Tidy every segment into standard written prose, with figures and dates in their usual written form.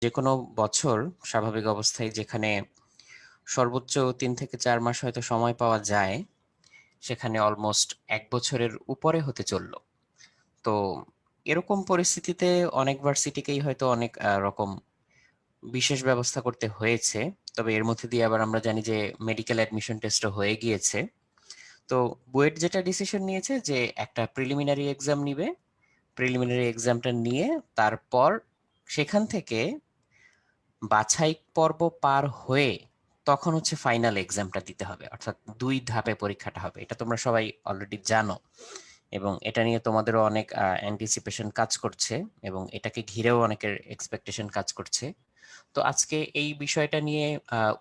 যে কোনো বছর স্বাভাবিক অবস্থায় যেখানে সর্বোচ্চ ৩ থেকে ৪ মাস হয়তো সময় পাওয়া যায়, সেখানে অলমোস্ট ১ বছরের উপরে হতে চলল। তো এরকম পরিস্থিতিতে অনেক ভার্সিটিকেই হয়তো অনেক রকম বিশেষ ব্যবস্থা করতে হয়েছে। তবে এর মধ্যে দিয়ে আবার আমরা জানি যে মেডিকেল অ্যাডমিশন টেস্টও হয়ে গিয়েছে। তো বুয়েট যেটা ডিসিশন নিয়েছে যে একটা প্রিলিমিনারি এক্সাম নিবে। প্রিলিমিনারি এক্সামটা নিয়ে তারপর সেখান থেকে বাছাই পর্ব পার হয়ে তখন হচ্ছে ফাইনাল এক্সামটা দিতে হবে, অর্থাৎ ২ ধাপে পরীক্ষাটা হবে। এটা তোমরা সবাই অলরেডি জানো এবং এটা নিয়ে তোমাদেরও অনেক অ্যান্টিসিপেশন কাজ করছে এবং এটাকে ঘিরেও অনেকের এক্সপেকটেশন কাজ করছে। তো আজকে এই বিষয়টা নিয়ে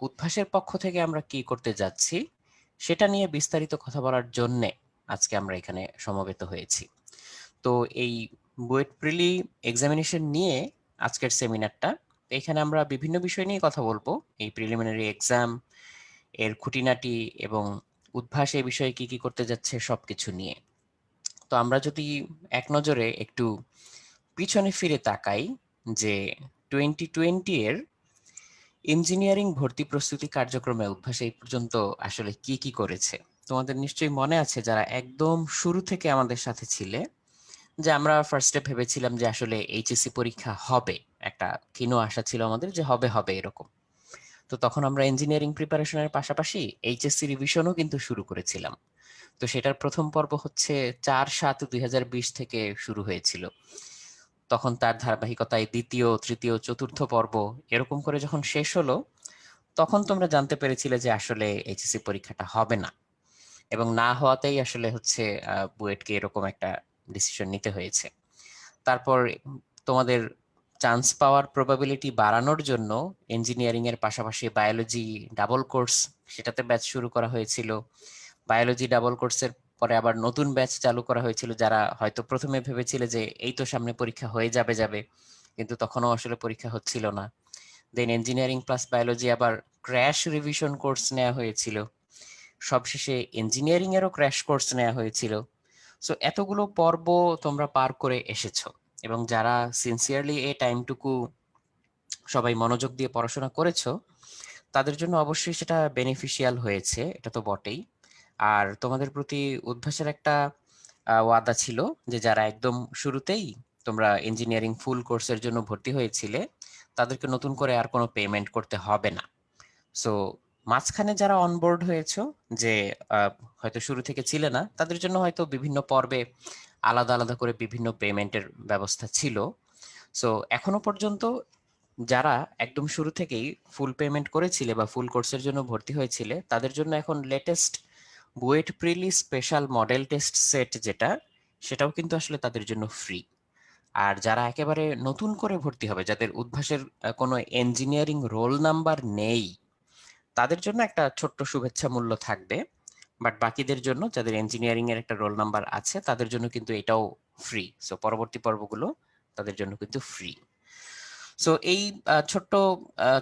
উদ্ভাসের পক্ষ থেকে আমরা কি করতে যাচ্ছি সেটা নিয়ে বিস্তারিত কথা বলার জন্যে আজকে আমরা এখানে সমবেত হয়েছি। তো এই বুয়েট প্রিলি এক্সামিনেশন নিয়ে আজকের সেমিনারটা, এখানে আমরা বিভিন্ন বিষয় নিয়ে কথা বলবো। এই প্রিলিমিনারি এক্সাম এর খুঁটিনাটি এবং উদ্ভাস এই বিষয়ে কি কি করতে যাচ্ছে সবকিছু নিয়ে। তো আমরা যদি এক নজরে একটু পিছনে ফিরে তাকাই যে 2020 এর ইঞ্জিনিয়ারিং ভর্তি প্রস্তুতি কার্যক্রমে উদ্ভাস এই পর্যন্ত আসলে কি কি করেছে। তোমাদের নিশ্চয়ই মনে আছে যারা একদম শুরু থেকে আমাদের সাথে ছিলে, যে আমরা ফার্স্টে ভেবেছিলাম যে আসলে এইচএসসি পরীক্ষা হবে, একটা ক্ষীণ আশা ছিল আমাদের যে হবে হবে এরকম। তো তখন আমরা ইঞ্জিনিয়ারিং প্রিপারেশনের পাশাপাশি এইচএসসি রিভিশনও কিন্তু শুরু করেছিলাম। তো সেটার প্রথম পর্ব হচ্ছে ৪/৭/২০২০ থেকে শুরু হয়েছিল। তখন তার ধারাবাহিকতায় দ্বিতীয়, তৃতীয়, চতুর্থ পর্ব এরকম করে যখন শেষ হলো, তখন তোমরা জানতে পেরেছিলে যে আসলে এইচএসসি পরীক্ষাটা হবে না এবং না হওয়াতেই আসলে হচ্ছে বুয়েটকে এরকম একটা ডিসিশন নিতে হয়েছে। তারপর তোমাদের চান্স পাওয়ার প্রবাবিলিটি বাড়ানোর জন্য ইঞ্জিনিয়ারিং এর পাশাপাশি বায়োলজি ডাবল কোর্স, সেটাতে ব্যাচ শুরু করা হয়েছিল। বায়োলজি ডাবল কোর্সের পরে আবার নতুন ব্যাচ চালু করা হয়েছিল, যারা হয়তো প্রথমে ভেবেছিলে যে এই তো সামনে পরীক্ষা হয়ে যাবে যাবে, কিন্তু তখনও আসলে পরীক্ষা হচ্ছিল না। দেন ইঞ্জিনিয়ারিং প্লাস বায়োলজি আবার ক্র্যাশ রিভিশন কোর্স নেওয়া হয়েছিল। সবশেষে ইঞ্জিনিয়ারিং এরও ক্র্যাশ কোর্স নেওয়া হয়েছিল। সো এতগুলো পর্ব তোমরা পার করে এসেছো এবং যারা সিনসিয়ারলি এই টাইমটুকু সবাই মনোযোগ দিয়ে পড়াশোনা করেছো, তাদের জন্য অবশ্যই সেটা বেনিফিশিয়াল হয়েছে, এটা তো বটেই। আর তোমাদের প্রতি উদ্ভাসের একটা ওয়াদা ছিল যে যারা একদম শুরুতেই তোমরা ইঞ্জিনিয়ারিং ফুল কোর্সের জন্য ভর্তি হয়েছিলে, তাদেরকে নতুন করে আর কোনো পেমেন্ট করতে হবে না। সো মাঝখানে যারা অনবোর্ড হয়েছো, যে আহ, হয়তো শুরু থেকে ছিলে না, তাদের জন্য হয়তো বিভিন্ন পর্বে আলাদা আলাদা করে বিভিন্ন পেমেন্টের ব্যবস্থা ছিল। সো এখনো পর্যন্ত যারা একদম শুরু থেকেই ফুল পেমেন্ট করেছিলে বা ফুল কোর্সের জন্য ভর্তি হয়েছিলে, তাদের জন্য এখন লেটেস্ট বুয়েট প্রিলি স্পেশাল মডেল টেস্ট সেট যেটা, সেটাও কিন্তু আসলে তাদের জন্য ফ্রি। আর যারা একেবারে নতুন করে ভর্তি হবে, যাদের উদ্ভাসের কোনো ইঞ্জিনিয়ারিং রোল নাম্বার নেই, তাদের জন্য একটা ছোট্ট শুভেচ্ছা মূল্য থাকবে। বাট বাকিদের জন্য, যাদের ইঞ্জিনিয়ারিং এর একটা রোল নাম্বার আছে, তাদের জন্য কিন্তু এটাও ফ্রি। সো পরবর্তী পর্বগুলো তাদের জন্য কিন্তু ফ্রি। সো এই ছোট্ট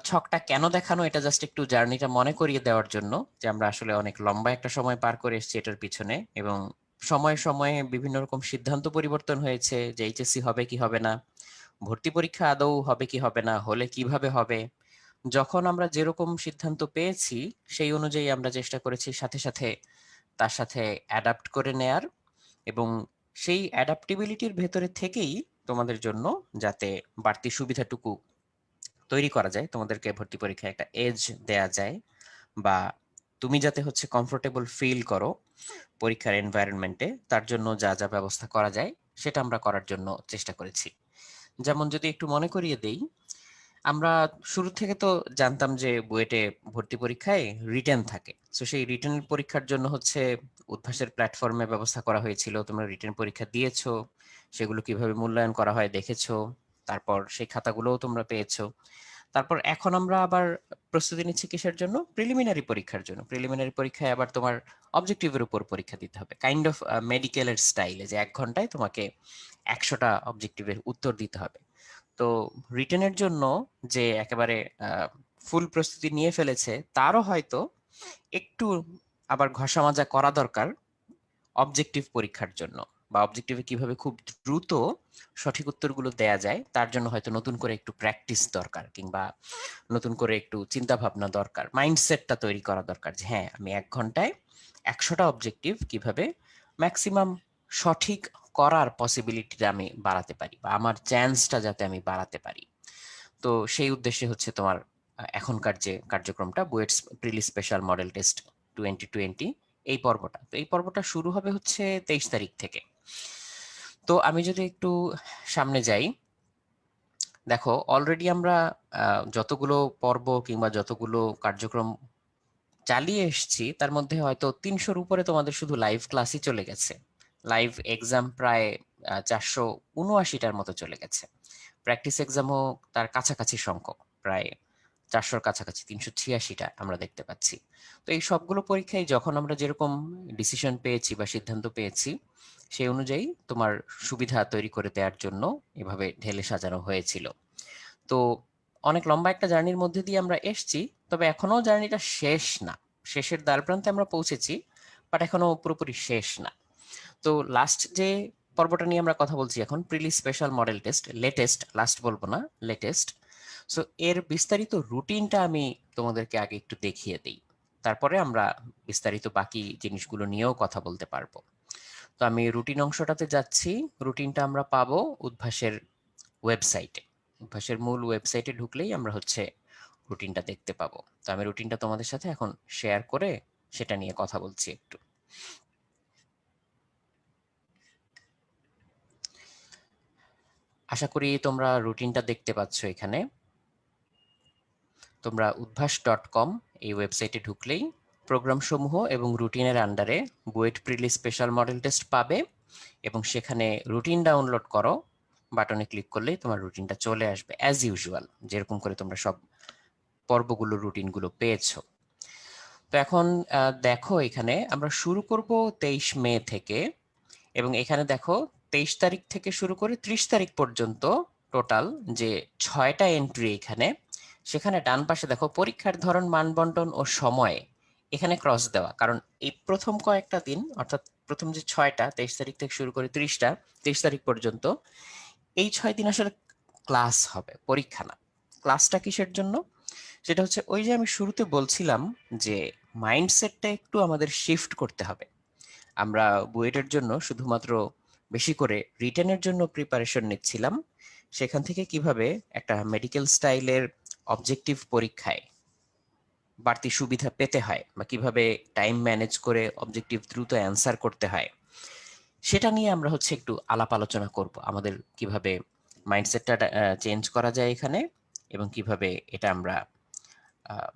ছকটা কেন দেখানো, এটা জাস্ট একটু জার্নিটা মনে করিয়ে দেওয়ার জন্য, যে আমরা আসলে অনেক লম্বা একটা সময় পার করে এসেছি এটার পিছনে এবং সময়ে সময়ে বিভিন্ন রকম সিদ্ধান্ত পরিবর্তন হয়েছে যে এইচএসসি হবে কি হবে না, ভর্তি পরীক্ষা আদৌ হবে কি হবে না, হলে কিভাবে হবে। যখন আমরা যেরকম সিদ্ধান্ত পেয়েছি সেই অনুযায়ী আমরা চেষ্টা করেছি সাথে সাথে তার সাথে অ্যাডাপ্ট করে নেয়ার এবং সেই অ্যাডাপ্টেবিলিটির ভেতরে থেকেই তোমাদের জন্য যাতে বাড়তি সুবিধাটুকু তৈরি করা যায়, তোমাদেরকে ভর্তি পরীক্ষায় একটা এজ দেয়া যায়, বা তুমি যাতে হচ্ছে কমফোর্টেবল ফিল করো পরীক্ষার এনভায়রনমেন্টে, তার জন্য যা যা ব্যবস্থা করা যায় সেটা আমরা করার জন্য চেষ্টা করেছি। যেমন যদি একটু মনে করিয়ে দেই, আমরা শুরু থেকে তো জানতাম যে বুয়েটে ভর্তি পরীক্ষায় রিটেন থাকে। তো সেই রিটেন পরীক্ষার জন্য হচ্ছে উদ্ভাসের প্ল্যাটফর্মে ব্যবস্থা করা হয়েছিল। তোমরা রিটেন পরীক্ষা দিয়েছো, সেগুলো কিভাবে মূল্যায়ন করা হয় দেখেছো, তারপর সেই খাতাগুলোও তোমরা পেয়েছো। তারপর এখন আমরা আবার প্রস্তুতি নিচ্ছি কিসের জন্য? প্রিলিমিনারি পরীক্ষার জন্য। প্রিলিমিনারি পরীক্ষায় আবার তোমার অবজেক্টিভের উপর পরীক্ষা দিতে হবে, কাইন্ড অফ মেডিকেলের স্টাইলে, যে ১ ঘন্টায় তোমাকে ১০০টা অবজেক্টিভের উত্তর দিতে হবে। তো রিটেনের জন্য যে একেবারে ফুল প্রস্তুতি নিয়ে ফেলেছে, তারও হয়তো একটু আবার ঘষা মাজা করা দরকার অবজেক্টিভ পরীক্ষার জন্য। বা অবজেক্টিভে কিভাবে খুব দ্রুত সঠিক উত্তরগুলো দেয়া যায়, তার জন্য হয়তো নতুন করে একটু প্র্যাকটিস দরকার, কিংবা নতুন করে একটু চিন্তা ভাবনা দরকার, মাইন্ডসেটটা তৈরি করা দরকার যে হ্যাঁ, আমি 1 ঘন্টায় 100টা অবজেক্টিভ কিভাবে ম্যাক্সিমাম সঠিক করার পসিবিলিটিটা আমি বাড়াতে পারি, বা আমার চান্সটা যাতে আমি বাড়াতে পারি। তো সেই উদ্দেশ্যে হচ্ছে তোমার এখনকার যে কার্যক্রমটা, বুয়েটস প্রিলি স্পেশাল মডেল টেস্ট 2020, এই পর্বটা। তো এই পর্বটা শুরু হবে হচ্ছে 23 তারিখ থেকে। তো আমি যদি একটু সামনে যাই, দেখো অলরেডি আমরা যতগুলো পর্ব কিংবা যতগুলো কার্যক্রম চালিয়ে এসেছি, তার মধ্যে হয়তো 300-র উপরে তোমাদের শুধু লাইভ ক্লাসই চলে গেছে। লাইভ এক্সাম প্রায় 479টার মতো চলে গেছে। প্র্যাকটিস এক্সামও তার কাছাকাছি সংখ্যক, প্রায় 400-র কাছাকাছি, 386টা আমরা দেখতে পাচ্ছি। তো এই সবগুলো পরীক্ষায় যখন আমরা যেরকম ডিসিশন পেয়েছি বা সিদ্ধান্ত পেয়েছি, সেই অনুযায়ী তোমার সুবিধা তৈরি করে দেওয়ার জন্য এভাবে ঢেলে সাজানো হয়েছিল। তো অনেক লম্বা একটা জার্নির মধ্যে দিয়ে আমরা এসছি, তবে এখনো জার্নিটা শেষ না। শেষের দ্বারপ্রান্তে আমরা পৌঁছেছি, বাট এখনো পুরোপুরি শেষ না। তো লাস্ট যে পর্বটা নিয়ে আমরা কথা বলছি এখন, preli special model test, latest, last বলবো না, লেটেস্ট। সো এর বিস্তারিত রুটিনটা আমি তোমাদেরকে আগে একটু দেখিয়ে দিই, তারপরে আমরা বিস্তারিত বাকি জিনিসগুলো নিয়েও কথা বলতে পারবো। তো আমি রুটিন অংশটাতে যাচ্ছি। রুটিনটা আমরা পাবো উদ্ভাসের ওয়েবসাইটে। অভ্যাসের মূল ওয়েবসাইটে ঢুকলেই আমরা হচ্ছে রুটিনটা দেখতে পাবো। তো আমি রুটিনটা তোমাদের সাথে এখন শেয়ার করে সেটা নিয়ে কথা বলছি একটু। আশা করি তোমরা রুটিনটা দেখতে পাচ্ছ এখানে। তোমরা উদ্ভাস.com এই ওয়েবসাইটে ঢুকলেই প্রোগ্রাম সমূহ এবং রুটিনের আন্ডারে বুয়েট প্রিলি স্পেশাল মডেল টেস্ট পাবে, এবং সেখানে রুটিন ডাউনলোড করো বাটনে ক্লিক করলেই তোমার রুটিনটা চলে আসবে অ্যাজ ইউজুয়াল, যেরকম করে তোমরা সব পর্বগুলো রুটিনগুলো পেয়েছো। তো এখন দেখো এখানে আমরা শুরু করব 23 মে থেকে, এবং এখানে দেখো 23 তারিখ থেকে শুরু করে 30 তারিখ পর্যন্ত টোটাল যে 6টা এন্ট্রি এখানে, সেখানে ডান পাশে দেখো পরীক্ষার ধরন, মানবন্টন ও সময় এখানে ক্রস দেওয়া। কারণ এই প্রথম কয়েকটা দিন, অর্থাৎ প্রথম যে 6টা, 23 তারিখ থেকে শুরু করে 30টা, 23 তারিখ পর্যন্ত, এই 6 দিন আসলে ক্লাস হবে, পরীক্ষা না। ক্লাসটা কিসের জন্য? সেটা হচ্ছে ওই যে আমি শুরুতে বলছিলাম যে মাইন্ডসেটটা একটু আমাদের শিফট করতে হবে। আমরা বুয়েটের জন্য শুধুমাত্র বেশি করে রিটেনের জন্য প্রিপারেশন নিচ্ছিলাম, সেখান থেকে কিভাবে একটা মেডিকেল স্টাইলের অবজেক্টিভ পরীক্ষায় বাড়তি সুবিধা পেতে হয়, বা কিভাবে টাইম ম্যানেজ করে অবজেক্টিভ দ্রুত অ্যান্সার করতে হয়, সেটা নিয়ে আমরা হচ্ছে একটু আলাপ আলোচনা করব। আমাদের কিভাবে মাইন্ডসেটটা চেঞ্জ করা যায় এখানে, এবং কিভাবে এটা আমরা আহ,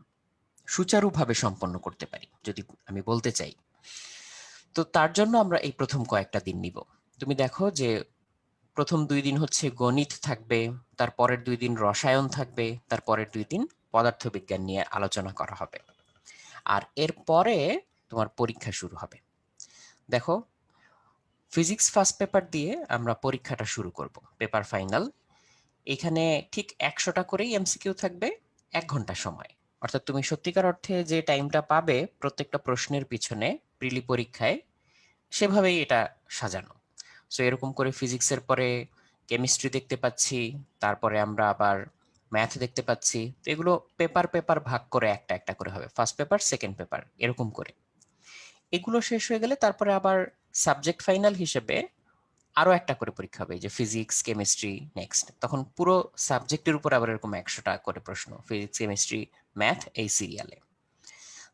সুচারুভাবে সম্পন্ন করতে পারি, যদি আমি বলতে চাই। তো তার জন্য আমরা এই প্রথম কয়েকটা দিন নিব। তুমি দেখো যে প্রথম 2 দিন হচ্ছে গণিত থাকবে, তার পরের 2 দিন রসায়ন থাকবে, তার পরের 2 দিন পদার্থবিজ্ঞান নিয়ে আলোচনা করা হবে। আর এর পরে তোমার পরীক্ষা শুরু হবে। দেখো, ফিজিক্স ফার্স্ট পেপার দিয়ে আমরা পরীক্ষাটা শুরু করব, পেপার ফাইনাল। এখানে ঠিক 100টা করেই এমসিকিউ থাকবে, 1 ঘন্টা সময়। অর্থাৎ তুমি সত্যিকার অর্থে যে টাইমটা পাবে প্রত্যেকটা প্রশ্নের পিছনে প্রিলি পরীক্ষায়, সেভাবেই এটা সাজানো। সো এরকম করে ফিজিক্সের পরে কেমিস্ট্রি দেখতে পাচ্ছি, তারপরে আমরা আবার ম্যাথ দেখতে পাচ্ছি। তো এগুলো পেপার পেপার ভাগ করে একটা একটা করে হবে, ফার্স্ট পেপার, সেকেন্ড পেপার, এরকম করে। এগুলো শেষ হয়ে গেলে তারপরে আবার সাবজেক্ট ফাইনাল হিসেবে আরো একটা করে পরীক্ষা হবে, যে ফিজিক্স, কেমিস্ট্রি, নেক্সট তখন পুরো সাবজেক্টের উপর আবার এরকম 100টা করে প্রশ্ন, ফিজিক্স, কেমিস্ট্রি, ম্যাথ, এই সিরিয়ালে।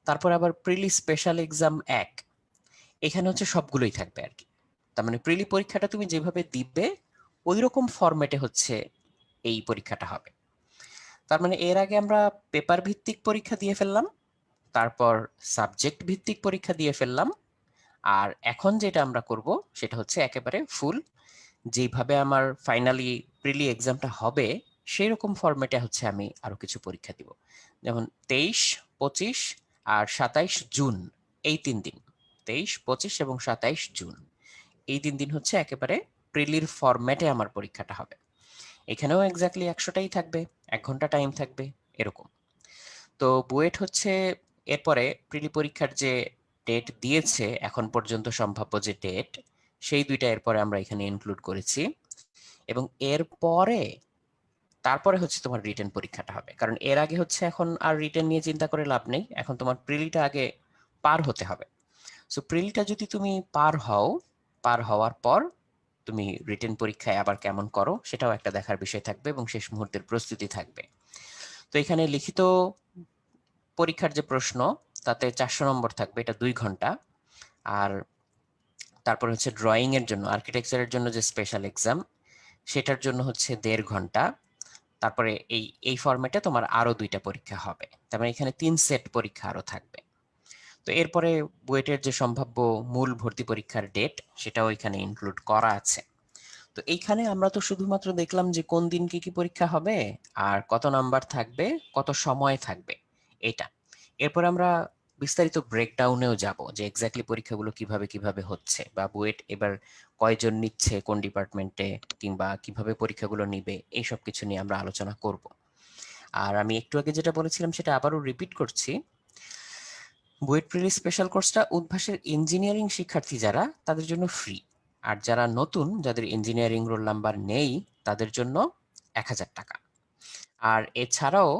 তারপর আবার প্রিলি স্পেশাল এক্সাম 1, এখানে হচ্ছে সবগুলোই থাকবে আর কি। তার মানে প্রিলি পরীক্ষাটা তুমি যেভাবে দিবে ওই রকম ফরম্যাটে হচ্ছে এই পরীক্ষাটা হবে। তার মানে এর আগে আমরা পেপার ভিত্তিক পরীক্ষা দিয়ে ফেললাম, তারপর সাবজেক্ট ভিত্তিক পরীক্ষা দিয়ে ফেললাম, আর এখন যেটা আমরা করব সেটা হচ্ছে একেবারে ফুল, যেভাবে আমার ফাইনালি প্রিলি এক্সামটা হবে সেই রকম ফরম্যাটে হচ্ছে আমি আরো কিছু পরীক্ষা দিব। যেমন 23, 25 আর 27 জুন, এই 3 দিন, 23, 25 এবং 27 জুন, এই 3 দিন হচ্ছে একেবারে প্রিলির ফরম্যাটে আমার পরীক্ষাটা হবে। এখানেও এক্স্যাক্টলি 100টাই থাকবে, 1 ঘন্টা টাইম থাকবে, এরকম। তো বুয়েট হচ্ছে এরপরে প্রিলি পরীক্ষার যে ডেট দিয়েছে এখন পর্যন্ত, সম্ভাব্য যে ডেট, সেই দুইটা এরপরে আমরা এখানে ইনক্লুড করেছি। এবং তারপরে হচ্ছে তোমার রিটেন পরীক্ষাটা হবে, কারণ এর আগে হচ্ছে এখন আর রিটেন নিয়ে চিন্তা করে লাভ নেই, এখন তোমার প্রিলিটা আগে পার হতে হবে। সো প্রিলিটা যদি তুমি পার হওয়ার পর তুমি রিটেন পরীক্ষায় আবার কেমন করো সেটাও একটা দেখার বিষয় থাকবে এবং শেষ মুহূর্তের প্রস্তুতি থাকবে। তো এখানে লিখিত পরীক্ষার যে প্রশ্ন তাতে 400 নম্বর থাকবে, এটা 2 ঘন্টা। আর তারপর হচ্ছে ড্রয়িং এর জন্য, আর্কিটেকচারের জন্য যে স্পেশাল এক্সাম সেটার জন্য হচ্ছে 1.5 ঘন্টা। তারপরে এই ফরম্যাটে তোমার আরো 2টা পরীক্ষা হবে, তার মানে এখানে 3 সেট পরীক্ষা আরো থাকবে। তো এরপরে বুয়েটের যে সম্ভাব্য মূল ভর্তি পরীক্ষার ডেট সেটাও এখানে ইনক্লুড করা আছে। তো এইখানে আমরা তো শুধুমাত্র দেখলাম যে কোন দিন কি কি পরীক্ষা হবে আর কত নাম্বার থাকবে, কত সময় থাকবে এটা। এরপর আমরা বিস্তারিত ব্রেকডাউনেও যাব যে এক্স্যাক্টলি পরীক্ষাগুলো কিভাবে কিভাবে হচ্ছে, বা বুয়েট এবার কয়জন নিচ্ছে কোন ডিপার্টমেন্টে, কিংবা কিভাবে পরীক্ষাগুলো নিবে, এইসব কিছু নিয়ে আমরা আলোচনা করব। আর আমি একটু আগে যেটা বলেছিলাম সেটা আবারও রিপিট করছি, বুয়েট প্রিলি স্পেশাল কোর্সটা উদ্ভাসের ইঞ্জিনিয়ারিং শিক্ষার্থী যারা তাদের জন্য ফ্রি, আর যারা নতুন, যাদের ইঞ্জিনিয়ারিং রোল নাম্বার নেই, তাদের জন্য 1,000 টাকা। আর এছাড়াও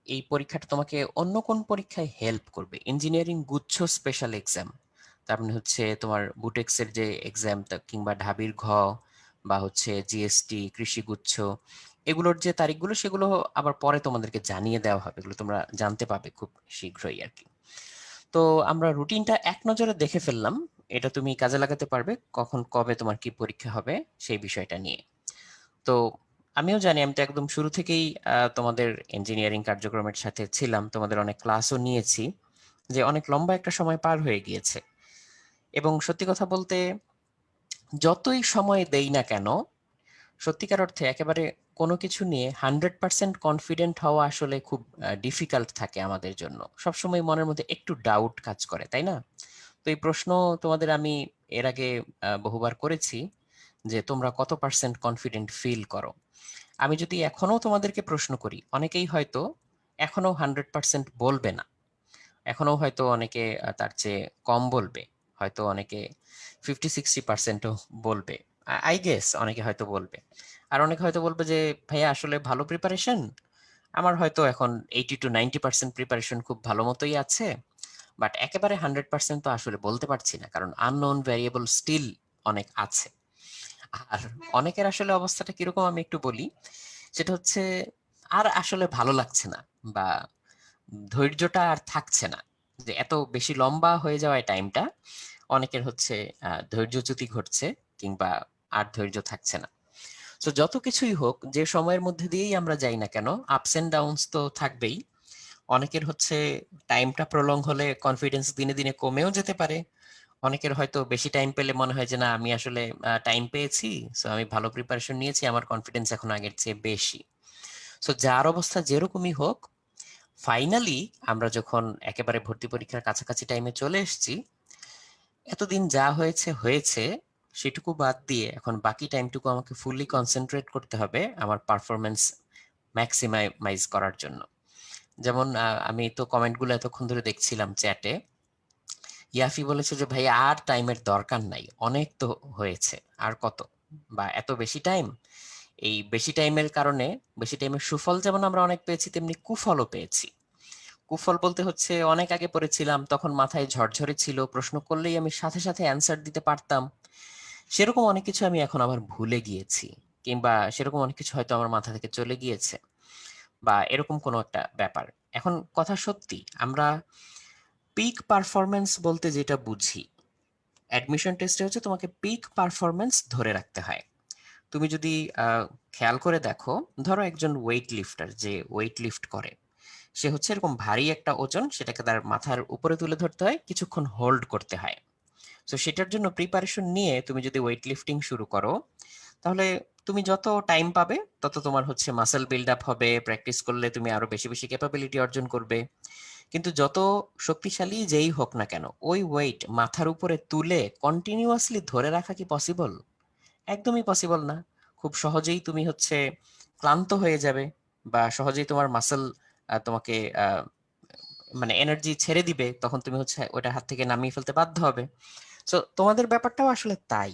এই পরীক্ষাটা তোমাকে অন্য কোন পরীক্ষায় হেল্প করবে, ইঞ্জিনিয়ারিং গুচ্ছ স্পেশাল এক্সাম, তার মানে হচ্ছে তোমার বুটেক্সের যে এক্সাম, কিংবা ঢাবির ঘ, বা হচ্ছে জিএসটি কৃষি গুচ্ছ, এগুলোর যে তারিখগুলো সেগুলো আবার পরে তোমাদেরকে জানিয়ে দেওয়া হবে, এগুলো তোমরা জানতে পাবে খুব শীঘ্রই আর কি। তো আমরা রুটিনটা এক নজরে দেখে ফেললাম, এটা তুমি কাজে লাগাতে পারবে কখন কবে তোমার কি পরীক্ষা হবে সেই বিষয়টা নিয়ে। তো আমিও জানি, আমি তো একদম শুরু থেকেই তোমাদের ইঞ্জিনিয়ারিং কার্যক্রমের সাথে ছিলাম, তোমাদের অনেক ক্লাসও নিয়েছি, যে অনেক লম্বা একটা সময় পার হয়ে গিয়েছে। এবং সত্যি কথা বলতে যতই সময় দেই না কেন, সত্যিকার অর্থে একেবারে কোনো কিছু নিয়ে 100% কনফিডেন্ট হওয়া আসলে খুব ডিফিকাল্ট থাকে আমাদের জন্য, সবসময় মনের মধ্যে একটু ডাউট কাজ করে, তাই না? তো এই প্রশ্ন তোমাদের আমি এর আগে বহুবার করেছি যে তোমরা কত পার্সেন্ট কনফিডেন্ট ফিল করো। আমি যদি এখনো তোমাদেরকে প্রশ্ন করি, অনেকেই হয়তো এখনো 100% বলবে না, এখনো হয়তো অনেকে তার চেয়ে কম বলবে, হয়তো অনেকে 50-60%ও বলবে, আই গেস অনেকে হয়তো বলবে। আর অনেকে হয়তো বলবে যে ভাইয়া আসলে ভালো প্রিপারেশন, আমার হয়তো এখন 80-90% প্রিপারেশন খুব ভালো মতোই আছে, বাট একেবারে 100% তো আসলে বলতে পারছি না, কারণ আননোন ভ্যারিয়েবল স্টিল অনেক আছে। আর অনেকের আসলে অবস্থাটা কিরকম আমি একটু বলি, সেটা হচ্ছে আর আসলে ভালো লাগছে না, বা ধৈর্যটা আর থাকছে না, যে এত বেশি লম্বা হয়ে যাওয়ায় টাইমটা অনেকের হচ্ছে ধৈর্যচ্যুতি ঘটছে, কিংবা আর ধৈর্য থাকছে না। তো যত কিছুই হোক, যে সময়ের মধ্যে দিয়েই আমরা যাই না কেন, আপস এন্ড ডাউনস তো থাকবেই। অনেকের হচ্ছে টাইমটা প্রলং হলে কনফিডেন্স দিনে দিনে কমেও যেতে পারে, অনেকের হয়তো বেশি টাইম পেলে মনে হয় যে না আমি আসলে টাইম পেয়েছি, সো আমি ভালো প্রিপারেশন নিয়েছি, আমার কনফিডেন্স এখন আগের চেয়ে বেশি। সো যার অবস্থা যেরকমই হোক, ফাইনালি আমরা যখন একেবারে ভর্তি পরীক্ষার কাছাকাছি টাইমে চলে এসেছি, এতদিন যা হয়েছে হয়েছে, সেটুকু বাদ দিয়ে এখন বাকি টাইমটুকু আমাকে ফুললি কনসেন্ট্রেট করতে হবে আমার পারফরমেন্স ম্যাক্সিমাইজ করার জন্য। যেমন আমি তো কমেন্টগুলো এতক্ষণ ধরে দেখছিলাম চ্যাটে, ইয়াফি বলেছে যে ভাই আর টাইমের দরকার নাই, অনেক তো হয়েছে, আর কত, বা এত বেশি টাইম। এই বেশি টাইমের কারণে, বেশি টাইমের সুফল যেমন আমরা অনেক পেয়েছি, তেমনি কুফলও পেয়েছি। কুফল বলতে হচ্ছে অনেক আগে পড়েছিলাম, তখন মাথায় ঝরঝরে ছিল, প্রশ্ন করলেই আমি সাথে সাথে অ্যান্সার দিতে পারতাম, সেরকম অনেক কিছু আমি এখন আবার ভুলে গিয়েছি, কিংবা সেরকম অনেক কিছু হয়তো আমার মাথা থেকে চলে গিয়েছে, বা এরকম কোনো একটা ব্যাপার। এখন কথা সত্যি, আমরা পিক পারফরমেন্স বলতে যেটা বুঝি, অ্যাডমিশন টেস্টে হচ্ছে তোমাকে পিক পারফরমেন্স ধরে রাখতে হয়। তুমি যদি আহ, খেয়াল করে দেখো, ধরো একজন ওয়েট লিফটার যে ওয়েট লিফট করে, সে হচ্ছে এরকম ভারী একটা ওজন, সেটাকে তার মাথার উপরে তুলে ধরতে হয়, কিছুক্ষণ হোল্ড করতে হয়। তো সেটার জন্য প্রিপারেশন নিয়ে তুমি যদি ওয়েট লিফটিং শুরু করো, তাহলে তুমি যত টাইম পাবে তত তোমার হচ্ছে মাসেল বিল্ড আপ হবে, প্র্যাকটিস করলে তুমি আরো বেশি বেশি ক্যাপাবিলিটি অর্জন করবে। কিন্তু যত শক্তিশালী যেই হোক না কেন, ওই ওয়েট মাথার উপরে তুলে কন্টিনিউয়াসলি ধরে রাখা কি পসিবল? একদমই পসিবল না। খুব সহজেই তুমি হচ্ছে ক্লান্ত হয়ে যাবে, বা সহজেই তোমার মাসল তোমাকে মানে এনার্জি ছেড়ে দিবে, তখন তুমি হচ্ছে ওটা হাত থেকে নামিয়ে ফেলতে বাধ্য হবে। সো তোমাদের ব্যাপারটাও আসলে তাই,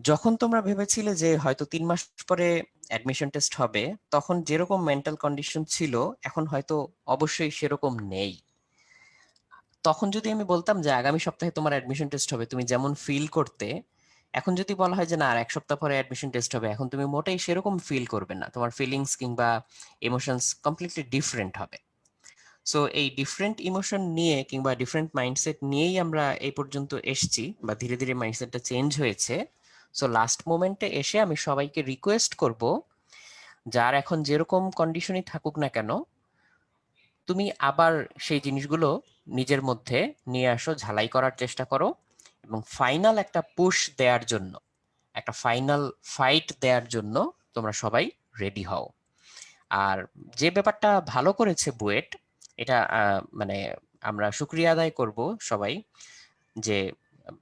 যখন তোমরা ভেবেছিলে যে হয়তো 3 মাস পরে অ্যাডমিশন টেস্ট হবে, তখন যেরকম মেন্টাল কন্ডিশন ছিল এখন হয়তো অবশ্যই সেরকম নেই। তখন যদি আমি বলতাম যে আগামী সপ্তাহে তোমার অ্যাডমিশন টেস্ট হবে, তুমি যেমন ফিল করতে, এখন যদি বলা হয় যে না আর 1 সপ্তাহ পরে অ্যাডমিশন টেস্ট হবে, এখন তুমি মোটেই সেরকম ফিল করবে না, তোমার ফিলিংস কিংবা ইমোশনস কমপ্লিটলি ডিফারেন্ট হবে। সো এই ডিফারেন্ট ইমোশন নিয়ে কিংবা ডিফারেন্ট মাইন্ডসেট নিয়েই আমরা এই পর্যন্ত এসেছি, বা ধীরে ধীরে মাইন্ডসেটটা চেঞ্জ হয়েছে। সো লাস্ট মোমেন্টে এসে আমি সবাইকে রিকোয়েস্ট করব, যার এখন যেরকম কন্ডিশনই থাকুক না কেন, তুমি আবার সেই জিনিসগুলো নিজের মধ্যে নিয়ে আসো, ঝালাই করার চেষ্টা করো, এবং ফাইনাল একটা পুশ দেওয়ার জন্য, একটা ফাইনাল ফাইট দেওয়ার জন্য তোমরা সবাই রেডি হও। আর যে ব্যাপারটা ভালো করেছে বুয়েট, এটা মানে আমরা শুক্রিয়া আদায় করব সবাই, যে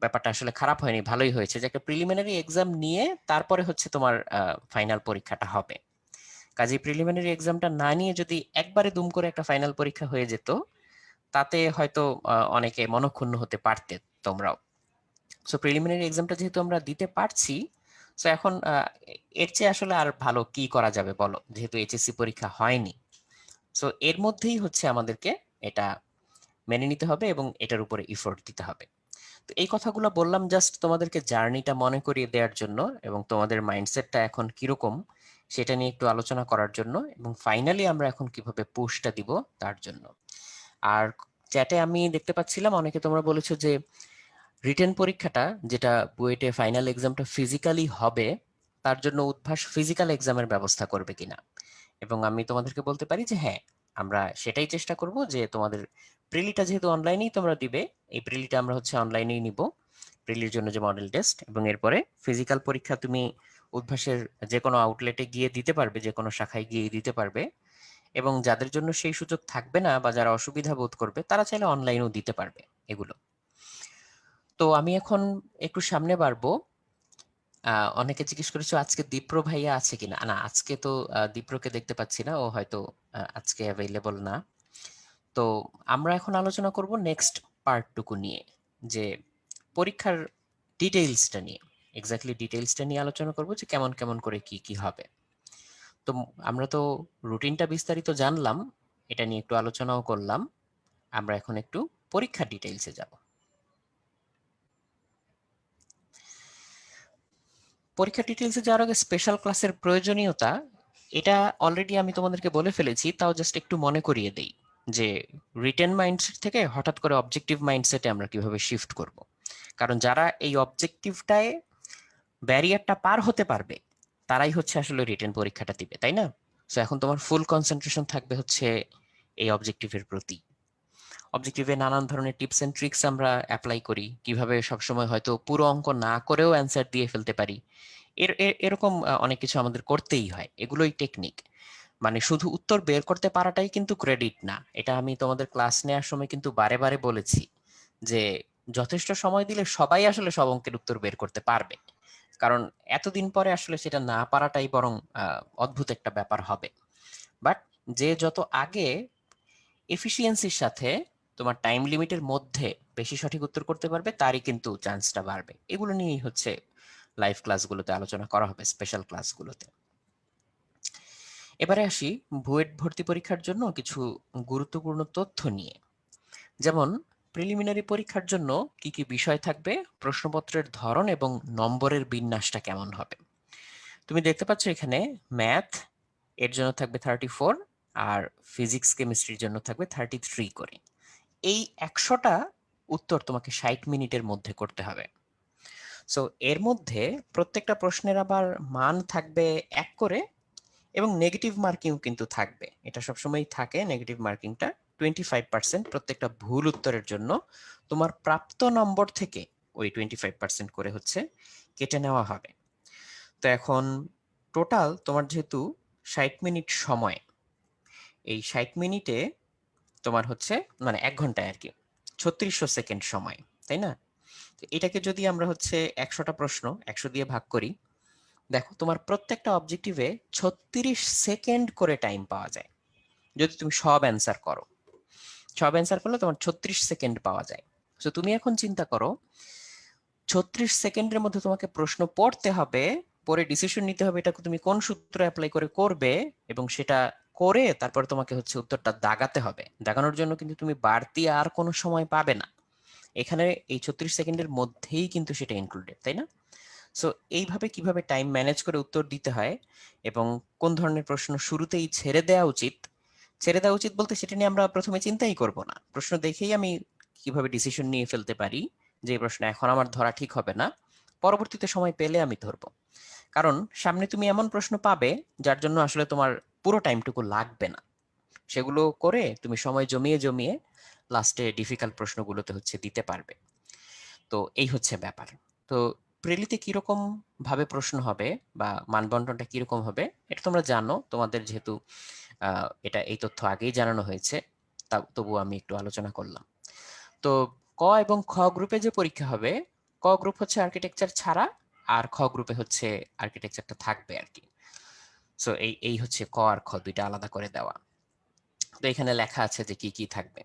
ব্যাপারটা আসলে খারাপ হয়নি, ভালোই হয়েছে যে একটা প্রিলিমিনারি এক্সাম নিয়ে তারপরে হচ্ছে তোমার ফাইনাল পরীক্ষাটা হবে। কাজে প্রিলিমিনারি এক্সামটা না নিয়ে যদি একবারে দুম করে একটা ফাইনাল পরীক্ষা হয়ে যেত, তাতে হয়তো অনেকে মনক্ষুণ্ণ হতে পারতে তোমরাও। সো প্রিলিমিনারি এক্সামটা যেহেতু আমরা দিতে পারছি, সো এখন এর চেয়ে আসলে আর ভালো কি করা যাবে বলো, যেহেতু এইচএসসি পরীক্ষা হয়নি। সো এর মধ্যেই হচ্ছে আমাদেরকে এটা মেনে নিতে হবে এবং এটার উপরে ইফোর্ট দিতে হবে। তো এই কথাগুলো বললাম জাস্ট তোমাদেরকে জার্নিটা মনে করিয়ে দেওয়ার জন্য, এবং তোমাদের মাইন্ডসেটটা এখন কিরকম সেটা নিয়ে একটু আলোচনা করার জন্য, এবং ফাইনালি আমরা এখন কিভাবে পুশটা দিব তার জন্য। আর চ্যাটে আমি দেখতে পাচ্ছিলাম অনেকে তোমরা বলেছো যে রিটেন পরীক্ষাটা, যেটা বুয়েটে ফাইনাল এক্সামটা ফিজিক্যালি হবে, তার জন্য উদ্ভাস ফিজিক্যাল এক্সামের ব্যবস্থা করবে কিনা। এবং আমি তোমাদেরকে বলতে পারি যে হ্যাঁ, আমরা সেটাই চেষ্টা করব যে তোমাদের প্রিলিটা যেহেতু অনলাইনেই তোমরা দিবে, এই প্রিলিটা আমরা হচ্ছে অনলাইনেই নিব, প্রিলির জন্য যে মডেল টেস্ট, এবং এরপরে ফিজিক্যাল পরীক্ষা তুমি উদ্ভাসের যে কোনো আউটলেটে গিয়ে দিতে পারবে, যে কোনো শাখায় গিয়ে দিতে পারবে। এবং যাদের জন্য সেই সুযোগ থাকবে না বা যারা অসুবিধা বোধ করবে, তারা চাইলে অনলাইনেও দিতে পারবে এগুলো। তো আমি এখন একটু সামনে বাড়বো। অনেকে জিজ্ঞেস করেছো আজকে দীপ্র ভাইয়া আছে কিনা। না, আজকে তো দীপ্রকে দেখতে পাচ্ছি না, ও হয়তো আজকে অ্যাভেলেবল না। তো আমরা এখন আলোচনা করব নেক্সট পার্টটুকু নিয়ে, যে পরীক্ষার ডিটেইলসটা নিয়ে, এক্স্যাক্টলি ডিটেইলসটা নিয়ে আলোচনা করব যে কেমন কেমন করে কি কি হবে। তো আমরা তো রুটিনটা বিস্তারিত জানলাম, এটা নিয়ে একটু আলোচনাও করলাম। আমরা এখন একটু পরীক্ষার ডিটেইলসে যাব। পরীক্ষার ডিটেইলসে যাওয়ার আগে স্পেশাল ক্লাসের প্রয়োজনীয়তা, এটা অলরেডি আমি তোমাদেরকে বলে ফেলেছি, তাও জাস্ট একটু মনে করিয়ে দেই যে রিটেন মাইন্ডসেট থেকে হঠাৎ করে অবজেক্টিভ মাইন্ডসেটে আমরা কিভাবে শিফট করব। কারণ যারা এই অবজেক্টিভটায় ব্যারিয়ারটা পার হতে পারবে, তারাই হচ্ছে আসলে রিটেন পরীক্ষাটা দিবে, তাই না? সো এখন তোমার ফুল কনসেন্ট্রেশন থাকবে হচ্ছে এই অবজেক্টিভের প্রতি। অবজেক্টিভে নানান ধরনের টিপস এন্ড ট্রিক্স আমরা অ্যাপ্লাই করি, কিভাবে সবসময় হয়তো পুরো অঙ্ক না করেও অ্যান্সার দিয়ে ফেলতে পারি। এরকম অনেক কিছু আমাদের করতেই হয়, এগুলোই টেকনিক। মানে শুধু উত্তর বের করতে পারাটাই কিন্তু ক্রেডিট না, এটা আমি তোমাদের ক্লাস নেওয়ার সময় কিন্তু বারে বারে বলেছি যে যথেষ্ট সময় দিলে সবাই আসলে সব অঙ্কের উত্তর বের করতে পারবে। কারণ এতদিন পরে আসলে সেটা না পারাটাই বরং অদ্ভুত একটা ব্যাপার হবে। বাট যে যত আগে এফিসিয়েন্সির সাথে তোমার টাইম লিমিটের মধ্যে বেশি সঠিক উত্তর করতে পারবে, তারই কিন্তু চান্সটা বাড়বে। এগুলো নিয়েই হচ্ছে লাইভ ক্লাসগুলোতে আলোচনা করা হবে, স্পেশাল ক্লাসগুলোতে। এবারে আসি বুয়েট ভর্তি পরীক্ষার জন্য কিছু গুরুত্বপূর্ণ তথ্য নিয়ে। যেমন প্রিলিমিনারি পরীক্ষার জন্য কি কি বিষয় থাকবে, প্রশ্নপত্রের ধরন এবং নম্বরের বিন্যাসটা কেমন হবে। তুমি দেখতে পাচ্ছ এখানে ম্যাথ এর জন্য থাকবে 34, আর ফিজিক্স কেমিস্ট্রির জন্য থাকবে 33 করে। এই 100টা উত্তর তোমাকে 60 মিনিটের মধ্যে করতে হবে। সো এর মধ্যে প্রত্যেকটা প্রশ্নের আবার মান থাকবে 1 করে, এবং নেগেটিভ মার্কিং কিন্তু থাকবে, এটা সবসময় থাকে নেগেটিভ মার্কিংটা। 25% প্রত্যেকটা ভুল উত্তরের জন্য তোমার প্রাপ্ত নম্বর থেকে ওই 25% করে হচ্ছে কেটে নেওয়া হবে। তো এখন টোটাল তোমার যেহেতু 60 মিনিট সময়, এই 60 মিনিটে তোমার হচ্ছে মানে 1 ঘন্টায় আর কি 3600 সেকেন্ড সময়, তাই না? তো এটাকে যদি আমরা হচ্ছে 100টা প্রশ্ন 100 দিয়ে ভাগ করি, দেখো তোমার প্রত্যেকটা অবজেক্টিভে 36 সেকেন্ড করে টাইম পাওয়া যায়। যদি তুমি সব অ্যান্সার করো, সব অ্যান্সার করলে তোমার 36 সেকেন্ড পাওয়া যায়। তো তুমি এখন চিন্তা করো, 36 সেকেন্ডের মধ্যে তোমাকে প্রশ্ন পড়তে হবে, পরে ডিসিশন নিতে হবে এটা তুমি কোন সূত্র অ্যাপ্লাই করে করবে, এবং সেটা করে তারপর তোমাকে হচ্ছে উত্তরটা দাগাতে হবে। দাগানোর জন্য কিন্তু তুমি বাড়তি আর কোনো সময় পাবে না, এখানে এই 36 সেকেন্ডের মধ্যেই কিন্তু সেটা ইনক্লুডেড, তাই না? সো এইভাবে কিভাবে টাইম ম্যানেজ করে উত্তর দিতে হয় এবং কোন ধরনের প্রশ্ন শুরুতেই ছেড়ে দেওয়া উচিত, ছেড়ে দেওয়া উচিত বলতে সেটা নিয়ে আমরা প্রথমে চিন্তাই করব না, প্রশ্ন দেখেই আমি কিভাবে ডিসিশন নিয়ে ফেলতে পারি যে এই প্রশ্ন এখন আমার ধরা ঠিক হবে না, পরবর্তীতে সময় পেলে আমি ধরবো। কারণ সামনে তুমি এমন প্রশ্ন পাবে যার জন্য আসলে তোমার পুরো টাইমটুকু লাগবে না, সেগুলো করে তুমি সময় জমিয়ে জমিয়ে লাস্টে ডিফিকাল্ট প্রশ্নগুলোতে হচ্ছে দিতে পারবে। তো এই হচ্ছে ব্যাপার। তো প্রিলিতে কিরকম ভাবে প্রশ্ন হবে বা মানবন্টনটা কিরকম হবে এটা তোমরা জানো, তোমাদের যেহেতু এটা এই তথ্য আগেই জানানো হয়েছে, তা তবু আমি একটু আলোচনা করলাম। তো ক এবং খ গ্রুপে যে পরীক্ষা হবে, ক গ্রুপ হচ্ছে আর্কিটেকচার ছাড়া, আর খ গ্রুপে হচ্ছে আর্কিটেকচারটা থাকবে আর কি। সো এই এই হচ্ছে ক আর খ দুইটা আলাদা করে দেওয়া। তো এখানে লেখা আছে যে কি কি থাকবে।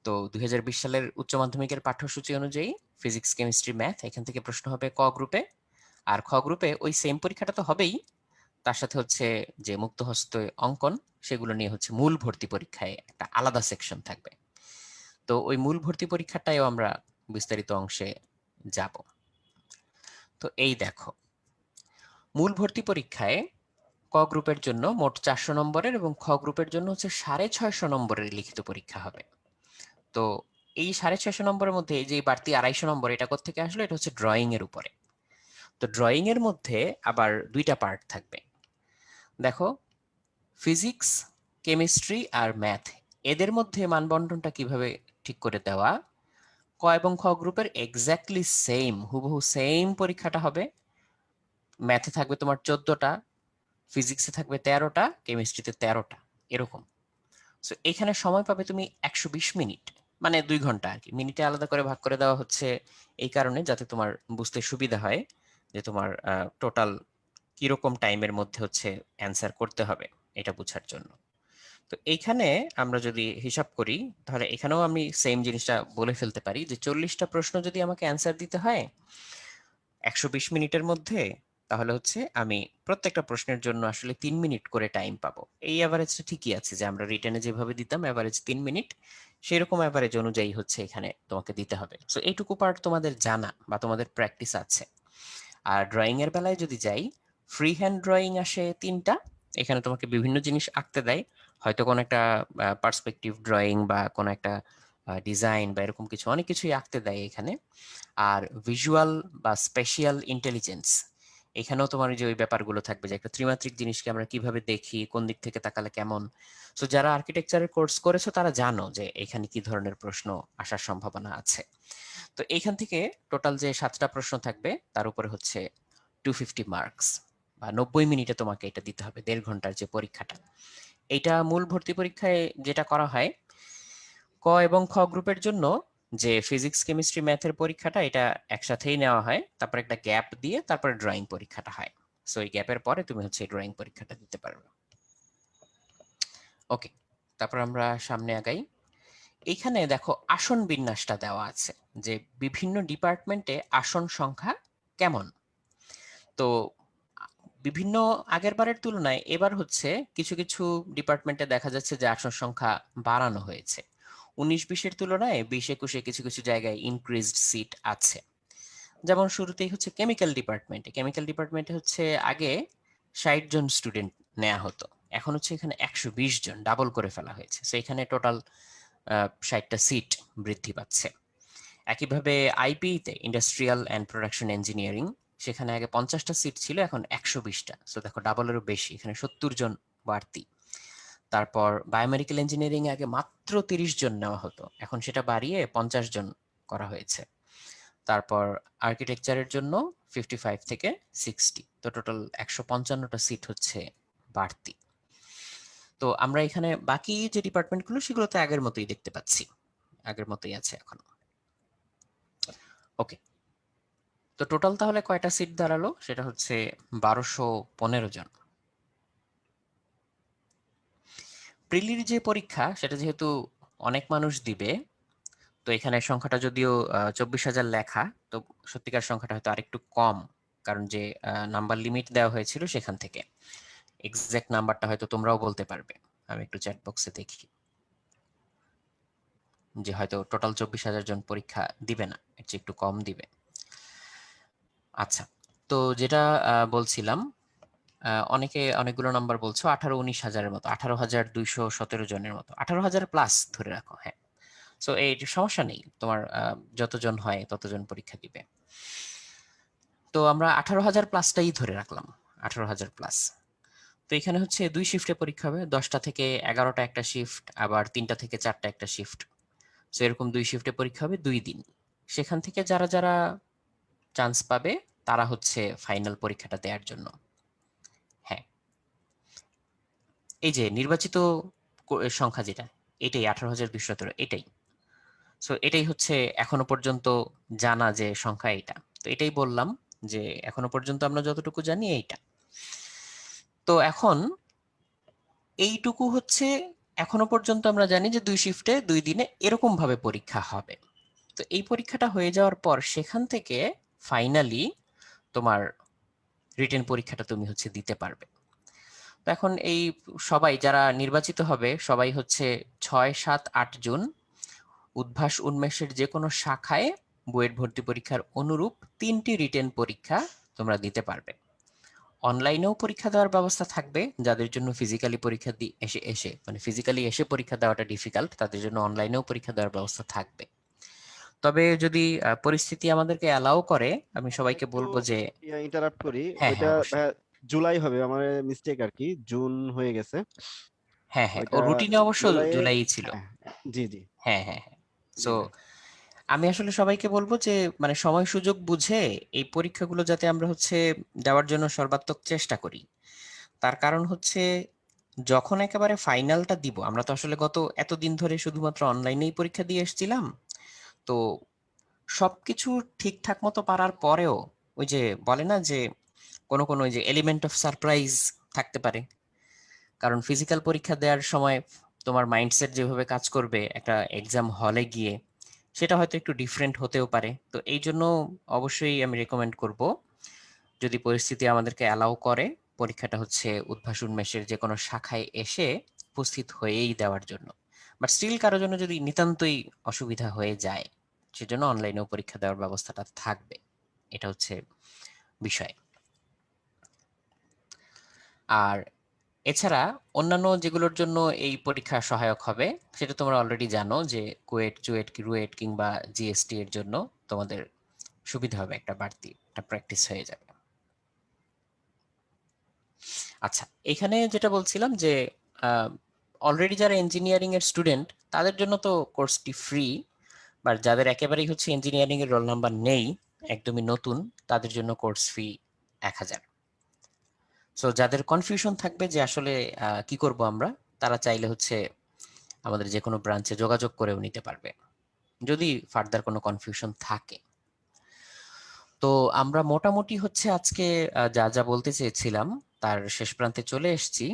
তো 2020 সালের উচ্চ মাধ্যমিকের পাঠ্যসূচি অনুযায়ী ফিজিক্স, কেমিস্ট্রি, ম্যাথ এখান থেকে প্রশ্ন হবে ক গ্রুপে, আর খ গ্রুপে ওই সেম পরীক্ষাটা তো হবেই, তার সাথে হচ্ছে যে মুক্তহস্ত অঙ্কন সেগুলো নিয়ে হচ্ছে মূল ভর্তি পরীক্ষায় একটা আলাদা সেকশন থাকবে। তো ওই মূল ভর্তি পরীক্ষাটাও আমরা বিস্তারিত অংশে যাব। তো এই দেখো, মূল ভর্তি পরীক্ষায় ক গ্রুপের জন্য মোট 400 নম্বরের এবং খ গ্রুপের জন্য হচ্ছে 650 নম্বরের লিখিত পরীক্ষা হবে। তো এই 650 নম্বরের মধ্যে এই যে বাড়তি 250 নম্বর এটা কোত্থেকে আসলো, এটা হচ্ছে ড্রয়িং এর উপরে। তো ড্রয়িং এর মধ্যে আবার দুইটা পার্ট থাকবে। দেখো, ফিজিক্স, কেমিস্ট্রি আর ম্যাথ এদের মধ্যে মানবন্টনটা কিভাবে ঠিক করে দেওয়া, ক এবং খ গ্রুপের এক্স্যাক্টলি সেম হুবহু সেম পরীক্ষাটা হবে। ম্যাথে থাকবে তোমার 14টা, ফিজিক্সে থাকবে 13টা, কেমিস্ট্রিতে 13টা, এরকম। সো এখানে সময় পাবে তুমি 120 মিনিট, মানে 2 ঘন্টা আর কি। মিনিটে আলাদা করে ভাগ করে দেওয়া হচ্ছে এই কারণে যাতে তোমার বুঝতে সুবিধা হয় যে তোমার টোটাল কিরকম টাইমের মধ্যে হচ্ছে অ্যান্সার করতে হবে এটা বোঝার জন্য। তো এইখানে আমরা যদি হিসাব করি তাহলে এখানেও আমি সেম জিনিসটা বলে ফেলতে পারি যে 40টা প্রশ্ন যদি আমাকে অ্যান্সার দিতে হয় 120 মিনিটের মধ্যে, তাহলে হচ্ছে আমি প্রত্যেকটা প্রশ্নের জন্য আসলে 3 মিনিট করে টাইম পাবো। এই অ্যাভারেজটা ঠিকই আছে, যে আমরা রিটেনে যেভাবে দিতাম অ্যাভারেজ 3 মিনিট, সেরকম অ্যাভারেজ অনুযায়ী হচ্ছে এখানে তোমাকে দিতে হবে। সো এইটুকু পার্ট তোমাদের জানা বা তোমাদের প্র্যাকটিস আছে। আর ড্রয়িং এর বেলায় যদি যাই, ফ্রি হ্যান্ড ড্রয়িং আসে 3টা। এখানে তোমাকে বিভিন্ন জিনিস আঁকতে দেয়, হয়তো কোনো একটা পার্সপেক্টিভ ড্রয়িং বা কোনো একটা ডিজাইন বা এরকম কিছু, অনেক কিছুই আঁকতে দেয় এখানে। আর ভিজুয়াল বা স্পেশিয়াল ইন্টেলিজেন্স, এখানেও তোমার যে ওই ব্যাপারগুলো থাকবে যে একটা ত্রিমাত্রিক জিনিসকে আমরা কিভাবে দেখি, কোন দিক থেকে তাকালে কেমন। সো যারা আর্কিটেকচারের কোর্স করেছো তারা জানো যে এখানে কি ধরনের প্রশ্ন আসার সম্ভাবনা আছে। তো এইখান থেকে টোটাল যে 7টা প্রশ্ন থাকবে তার উপরে হচ্ছে 250 মার্কস, বা 90 মিনিটে তোমাকে এটা দিতে হবে, 1.5 ঘন্টার যে পরীক্ষাটা। এইটা মূল ভর্তি পরীক্ষায় যেটা করা হয়, ক এবং খ গ্রুপের জন্য যে ফিজিক্স, কেমিস্ট্রি, ম্যাথের পরীক্ষাটা এটা একসাথেই নেওয়া হয়, তারপর একটা গ্যাপ দিয়ে তারপরে ড্রয়িং পরীক্ষাটা হয়। সো এই গ্যাপের পরে তুমি হচ্ছে ড্রয়িং পরীক্ষাটা দিতে পারবে। ওকে, তারপর আমরা সামনে আগাই। এইখানে দেখো আসন বিন্যাসটা দেওয়া আছে, যে বিভিন্ন ডিপার্টমেন্টে আসন সংখ্যা কেমন। তো বিভিন্ন আগের বারের তুলনায় এবার হচ্ছে কিছু কিছু ডিপার্টমেন্টে দেখা যাচ্ছে যে আসন সংখ্যা বাড়ানো হয়েছে। 19-20-এর তুলনায় 20-21-এ কিছু কিছু জায়গায় ইনক্রিজড সিট আছে। যেমন শুরুতেই হচ্ছে কেমিক্যাল ডিপার্টমেন্টে হচ্ছে আগে 60 জন স্টুডেন্ট নেওয়া হতো, এখন হচ্ছে এখানে 120 জন, ডাবল করে ফেলা হয়েছে। সো এখানে টোটাল 60টা সিট বৃদ্ধি পাচ্ছে। একইভাবে আইপিতে, ইন্ডাস্ট্রিয়াল অ্যান্ড প্রোডাকশন ইঞ্জিনিয়ারিং, সেখানে আগে 50টা সিট ছিল, এখন 120টা। সো দেখো ডাবলেরও বেশি, এখানে 70 জন বাড়তি। তারপর বায়োমেডিক্যাল ইঞ্জিনিয়ারিং এ আগে মাত্র 30 জন নেওয়া হতো, এখন সেটা বাড়িয়ে 50 জন করা হয়েছে। তারপর আর্কিটেকচারের জন্য 55 থেকে 60, তো টোটাল 155টা সিট হচ্ছে বাড়তি। তো আমরা এখানে বাকি যে ডিপার্টমেন্টগুলো সেগুলোতে আগের মতোই দেখতে পাচ্ছি, আগের মতোই আছে এখন। ওকে, তো টোটাল তাহলে কয়টা সিট দাঁড়ালো, সেটা হচ্ছে 1215 জন। প্রিলির যে পরীক্ষা সেটা যেহেতু অনেক মানুষ দিবে, তো এখানে সংখ্যাটা যদিও 24,000 লেখা, তো সত্যিকার সংখ্যাটা হয়তো আরেকটু কম, কারণ যে নাম্বার লিমিট দেওয়া হয়েছিল সেখান থেকে। এক্সাক্ট নাম্বারটা হয়তো তোমরাও বলতে পারবে। আমি একটু চ্যাট বক্সে দেখি যে হয়তো টোটাল 24,000 জন পরীক্ষা দিবে না, এর চেয়ে একটু কম দিবে। আচ্ছা, তো যেটা বলছিলাম, অনেকে অনেকগুলো নাম্বার বলছো, 18-19,000-এর মতো, 18,217 জনের মতো, 18,000 প্লাস ধরে রাখো। হ্যাঁ, সো এই সমস্যা নেই, তোমার যতজন হয় ততজন পরীক্ষা দিবে। তো আমরা 18,000 প্লাসটাই ধরে রাখলাম, 18,000 প্লাস। তো এখানে হচ্ছে 2 শিফটে পরীক্ষা হবে, 10টা থেকে 11টা একটা শিফট, আবার 3টা থেকে 4টা একটা শিফট। সো এরকম 2 শিফটে পরীক্ষা হবে 2 দিন। সেখান থেকে যারা যারা চান্স পাবে তারা হচ্ছে ফাইনাল পরীক্ষাটা দেওয়ার জন্য। হ্যাঁ, এই যে নির্বাচিত সংখ্যা যেটা, এটাই 18,217, এটাই। সো এটাই হচ্ছে এখনো পর্যন্ত জানা যে সংখ্যা এইটা। তো এটাই বললাম যে এখনো পর্যন্ত আমরা যতটুকু জানি এইটা। তো এখন এইটুকু হচ্ছে এখনো পর্যন্ত আমরা জানি যে 2 শিফটে 2 দিনে এরকম ভাবে পরীক্ষা হবে। তো এই পরীক্ষাটা হয়ে যাওয়ার পর সেখান থেকে ফাইনালি তোমার রিটেন পরীক্ষাটা তুমি হচ্ছে দিতে পারবে। তো এখন এই সবাই যারা নির্বাচিত হবে সবাই হচ্ছে 6, 7, 8 জুন উদ্ভাস উন্মেষের যে কোনো শাখায় বুয়েট ভর্তি পরীক্ষার অনুরূপ 3টি রিটেন পরীক্ষা তোমরা দিতে পারবে। অনলাইনেও পরীক্ষা দেওয়ার ব্যবস্থা থাকবে, যাদের জন্য ফিজিক্যালি পরীক্ষা এসে এসে মানে ফিজিক্যালি এসে পরীক্ষা দেওয়াটা ডিফিকাল্ট, তাদের জন্য অনলাইনেও পরীক্ষা দেওয়ার ব্যবস্থা থাকবে। তবে যদি পরিস্থিতি আমাদেরকে অ্যালাউ করে, আমি আমি সবাইকে একটু বলবো যে ইন্টারাপ্ট করি। হ্যাঁ ওইটা হ্যাঁ অবশ্যই, জুলাই হবে, আমার মিস্টেক আর কি, জুন হয়ে গেছে হ্যাঁ হ্যাঁ, ও ওইটা। রুটিনে অবশ্য জুলাইয়ে, জুলাই ছিল। হ্যাঁ, জি জি হ্যাঁ হ্যাঁ হ্যাঁ। জি সো ভাই। আমি আসলে সবাইকে বলবো যে মানে সময় সুযোগ বুঝে এই পরীক্ষাগুলো যাতে আমরা হচ্ছে দেওয়ার জন্য সর্বাত্মক চেষ্টা করি। তার কারণ হচ্ছে যখন একেবারে ফাইনালটা দিব, আমরা তো আসলে গত এতদিন ধরে শুধুমাত্র অনলাইনেই পরীক্ষা দিয়ে এসেছিলাম। তো সবকিছু ঠিকঠাক মতো পারার পরেও ওই যে বলে না যে কোনো কোনো ওই যে এলিমেন্ট অফ সারপ্রাইজ থাকতে পারে। কারণ ফিজিক্যাল পরীক্ষা দেওয়ার সময় তোমার মাইন্ডসেট যেভাবে কাজ করবে একটা এক্সাম হলে গিয়ে, সেটা হয়তো একটু ডিফারেন্ট হতেও পারে। তো এই জন্য অবশ্যই আমি রেকমেন্ড করব, যদি পরিস্থিতি আমাদেরকে অ্যালাউ করে, পরীক্ষাটা হচ্ছে উদ্ভাসন মেশের যে কোনো শাখায় এসে উপস্থিত হয়েই দেওয়ার জন্য। বাট স্টিল কারোর জন্য যদি নিতান্তই অসুবিধা হয়ে যায়, সেজন্য অনলাইনেও পরীক্ষা দেওয়ার ব্যবস্থাটা থাকবে। এটা হচ্ছে বিষয়। আর এছাড়া অন্যান্য যেগুলোর জন্য এই পরীক্ষা সহায়ক হবে সেটা তোমরা অলরেডি জানো, যে কুয়েট, চুয়েট, রুয়েট কিংবা জিএসটি এর জন্য তোমাদের সুবিধা হবে, একটা বাড়তি একটা প্র্যাকটিস হয়ে যাবে। আচ্ছা, এখানে যেটা বলছিলাম যে অলরেডি যারা ইঞ্জিনিয়ারিং এর স্টুডেন্ট তাদের জন্য তো কোর্সটি ফ্রি, বাট যাদের একেবারেই হচ্ছে ইঞ্জিনিয়ারিং এর রোল নাম্বার নেই, একদমই নতুন, তাদের জন্য কোর্স ফি 1,000। সো যাদের কনফিউশন থাকবে যে আসলে কি করব আমরা, তারা চাইলে হচ্ছে আমাদের যে কোনো ব্রাঞ্চে যোগাযোগ করেও নিতে পারবে যদি ফার্দার কোনো কনফিউশন থাকে। তো আমরা মোটামুটি হচ্ছে আজকে যা যা বলতে চেয়েছিলাম তার শেষ প্রান্তে চলে এসেছি।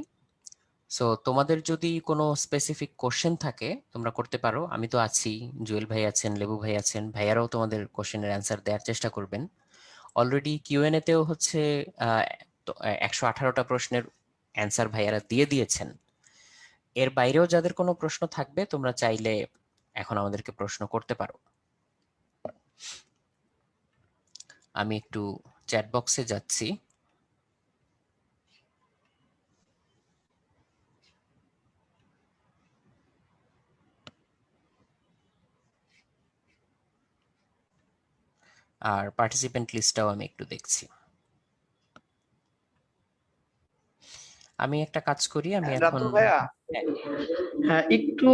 সো তোমাদের যদি কোনো স্পেসিফিক কোশ্চেন থাকে তোমরা করতে পারো, আমি তো আছি, জুয়েল ভাই আছেন, লেবু ভাই আছেন, ভাইয়ারাও তোমাদের কোশ্চেনের অ্যান্সার দেওয়ার চেষ্টা করবেন। অলরেডি কিউএনএ তেও হচ্ছে 118টা প্রশ্নের অ্যান্সার ভাইয়ারা দিয়ে দিয়েছেন। এর বাইরেও যাদের কোনো প্রশ্ন থাকবে তোমরা চাইলে এখন আমাদেরকে প্রশ্ন করতে পারো। আমি একটু চ্যাট বক্সে যাচ্ছি। আর পার্টিসিপেন্ট লিস্টটাও আমি একটু দেখছি। আমি একটা কাজ করি, আমি এখন রাতুল ভাইয়া, হ্যাঁ হ্যাঁ একটু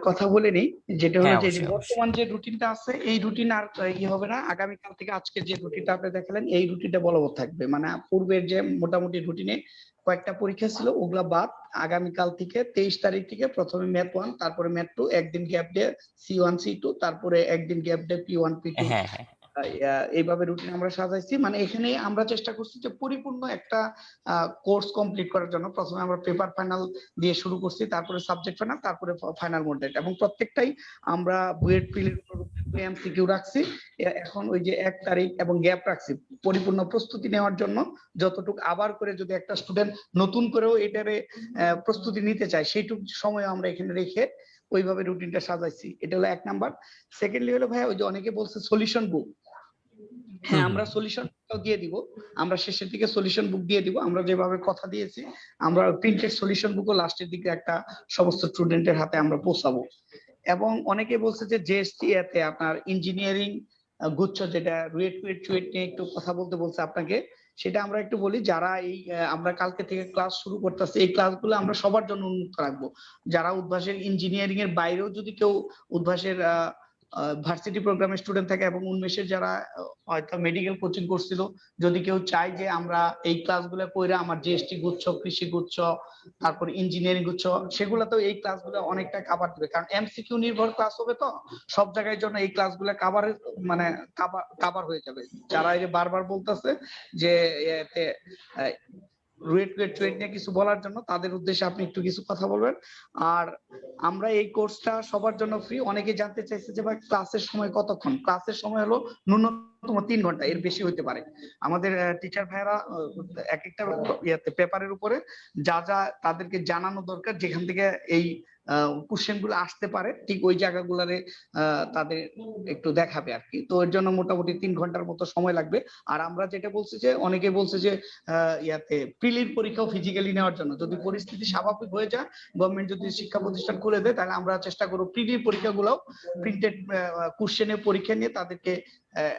কথা বলে নিই। যেটা হলো হ্যাঁ, যে অবশ্যই অবশ্যই। বর্তমান যে রুটিনটা আছে এই রুটিন আর হবে না। আগামীকাল থেকে আজকে যে রুটিনটা আপনি দেখালেন এই রুটিনটা বলবৎ থাকবে। মানে পূর্বের যে মোটামুটি রুটিনে কয়েকটা পরীক্ষা ছিল ওগুলা বাদ। আগামীকাল থেকে 23 তারিখ থেকে প্রথমে ম্যাথ 1, তারপরে ম্যাথ 2, একদিন গ্যাপ দিয়ে C1 C2, তারপরে একদিন গ্যাপ দিয়ে P1 P2, হ্যাঁ হ্যাঁ এইভাবে রুটিন আমরা সাজাইছি, মানে এখানে আমরা চেষ্টা করছি যে পরিপূর্ণ একটা কোর্স কমপ্লিট করার জন্য। প্রথমে আমরা পেপার ফাইনাল দিয়ে শুরু করছি, তারপরে সাবজেক্ট ফাইনাল, তারপরে ফাইনাল মডেল, এবং প্রত্যেকটাই আমরা বুয়েট প্রিলির এমসিকিউ রাখছি। এখন ওই যে 1 তারিখ এবং গ্যাপ রাখছি পরিপূর্ণ প্রস্তুতি নেওয়ার জন্য। যতটুকু আবার করে যদি একটা স্টুডেন্ট নতুন করেও এটারে প্রস্তুতি নিতে চায়, সেইটুকু সময় আমরা এখানে রেখে ওইভাবে রুটিনটা সাজাইছি। এটা হলো 1 নাম্বার। সেকেন্ডলি হলো ভাই, ওই যে অনেকে বলছে সলিউশন বুক, হ্যাঁ আমরা সলিউশন দিয়ে দিব। আমরা শেষের দিকে সলিউশন বুক দিয়ে দিব। আমরা যেভাবে কথা দিয়েছি, আমরা প্রিন্টেড সলিউশন বুকও লাস্টের দিকে একটা সমস্ত স্টুডেন্টের হাতে আমরা পৌঁছাবো। এবং অনেকে বলছে যে জেএসটি এতে আপনার ইঞ্জিনিয়ারিং গুচ্ছ, যেটা রুয়েট কুয়েট চুয়েট নিয়ে একটু কথা বলতে বলছে আপনাকে, সেটা আমরা একটু বলি। যারা এই আমরা কালকে থেকে ক্লাস শুরু করতেছি, এই ক্লাসগুলো আমরা সবার জন্য উন্মুক্ত রাখবো। যারা উদ্ভাসের ইঞ্জিনিয়ারিং এর বাইরেও যদি কেউ উদ্ভাসের ভার্সিটি প্রোগ্রামের স্টুডেন্ট থাকে, এবং উন্মেষের যারা হয়তো মেডিকেল কোচিং করছিল, যদি কেউ চায় যে আমরা এই ক্লাসগুলো কইরা আমার জিএসটি গুচ্ছ, কৃষি গুচ্ছ, তারপর ইঞ্জিনিয়ারিং গুচ্ছ, সেগুলোতেও এই ক্লাসগুলো অনেকটা কভার দিবে। কারণ এমসিকিউ নির্ভর ক্লাস হবে, তো সব জায়গায় জন্য এই ক্লাসগুলো কভার মানে কভার হয়ে যাবে। যারা এই যে বারবার বলতেছে যে এতে রুয়েট কুয়েট চুয়েট নিয়ে কিছু বলার জন্য, তাদের উদ্দেশ্যে আপনি একটু কিছু কথা বলবেন। আর আমরা এই কোর্সটা সবার জন্য ফ্রি। অনেকে জানতে চাইছে যে ভাই ক্লাসের সময় কতক্ষণ। ক্লাসের সময় হলো ন্যূনতম 3 ঘন্টা, এর বেশি হইতে পারে। আমাদের টিচার ভাইরা এক একটা পেপারের উপরে যা যা তাদেরকে জানানো দরকার, যেখান থেকে এই কোশ্চেন গুলো আসতে পারে, ঠিক ওই জায়গাগুলারে তাদের একটু দেখাবে আর কি। তো এর জন্য মোটামুটি 3 ঘন্টার মতো সময় লাগবে। আর আমরা যেটা বলছি যে অনেকে বলছে যে প্রিলির পরীক্ষাও ফিজিক্যালি নেওয়ার জন্য, যদি পরিস্থিতি স্বাভাবিক হয়ে যায়, গভর্নমেন্ট যদি শিক্ষা প্রতিষ্ঠান খুলে দেয়, তাহলে আমরা চেষ্টা করব প্রিলির পরীক্ষাগুলো প্রিন্টেড কোশ্চেনের পরীক্ষা নিয়ে তাদেরকে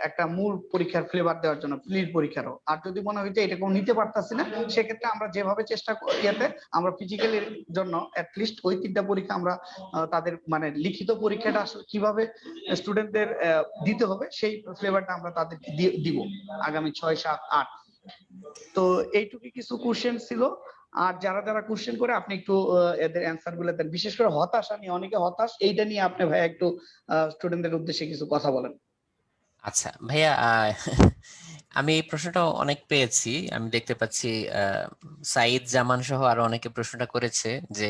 একটা মূল পরীক্ষার ফ্লেভার দেওয়ার জন্য প্রিলির পরীক্ষারও। আর যদি মনে হয় যে এটা কোনো নিতে পারতাছি না, সেক্ষেত্রে আমরা যেভাবে চেষ্টা আমরা ফিজিক্যালের জন্য অ্যাটলিস্ট ওই 3টা পরীক্ষা আমরা তাদের মানে লিখিত পরীক্ষাটা আসলে কিভাবে স্টুডেন্টদের দিতে হবে, সেই ফ্লেভারটা আমরা তাদেরকে দিব আগামী 6, 7, 8। তো এইটুকু কিছু কোশ্চেন ছিল। আর যারা যারা কোশ্চেন করে, আপনি একটু এদের অ্যান্সার গুলো দেন। বিশেষ করে হতাশা নিয়ে, অনেকে হতাশ, এইটা নিয়ে আপনি ভাই একটু স্টুডেন্টদের উদ্দেশ্যে কিছু কথা বলেন। আচ্ছা ভাইয়া, আমি এই প্রশ্নটা অনেক পেয়েছি। আমি দেখতে পাচ্ছি সাইদ জামান সহ আরো অনেকে প্রশ্নটা করেছে যে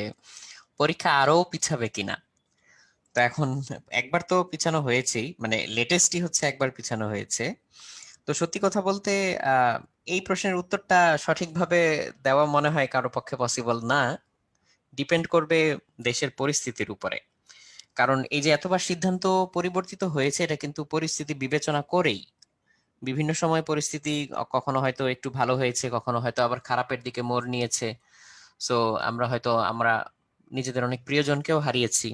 পরীক্ষা আরো পিছাবে কিনা। তো এখন একবার তো পিছানো হয়েছেই, মানে লেটেস্টই হচ্ছে একবার পিছানো হয়েছে। তো সত্যি কথা বলতে এই প্রশ্নের উত্তরটা সঠিকভাবে দেওয়া মনে হয় কারো পক্ষে পসিবল না। ডিপেন্ড করবে দেশের পরিস্থিতির উপরে। কারণ এই যে এতবার সিদ্ধান্ত পরিবর্তিত হয়েছে, এটা কিন্তু পরিস্থিতি বিবেচনা করেই। বিভিন্ন সময় পরিস্থিতি কখনো হয়তো একটু ভালো হয়েছে, কখনো হয়তো আবার খারাপের দিকে মোড় নিয়েছে। সো আমরা নিজেদের অনেক প্রিয়জনকেও হারিয়েছি।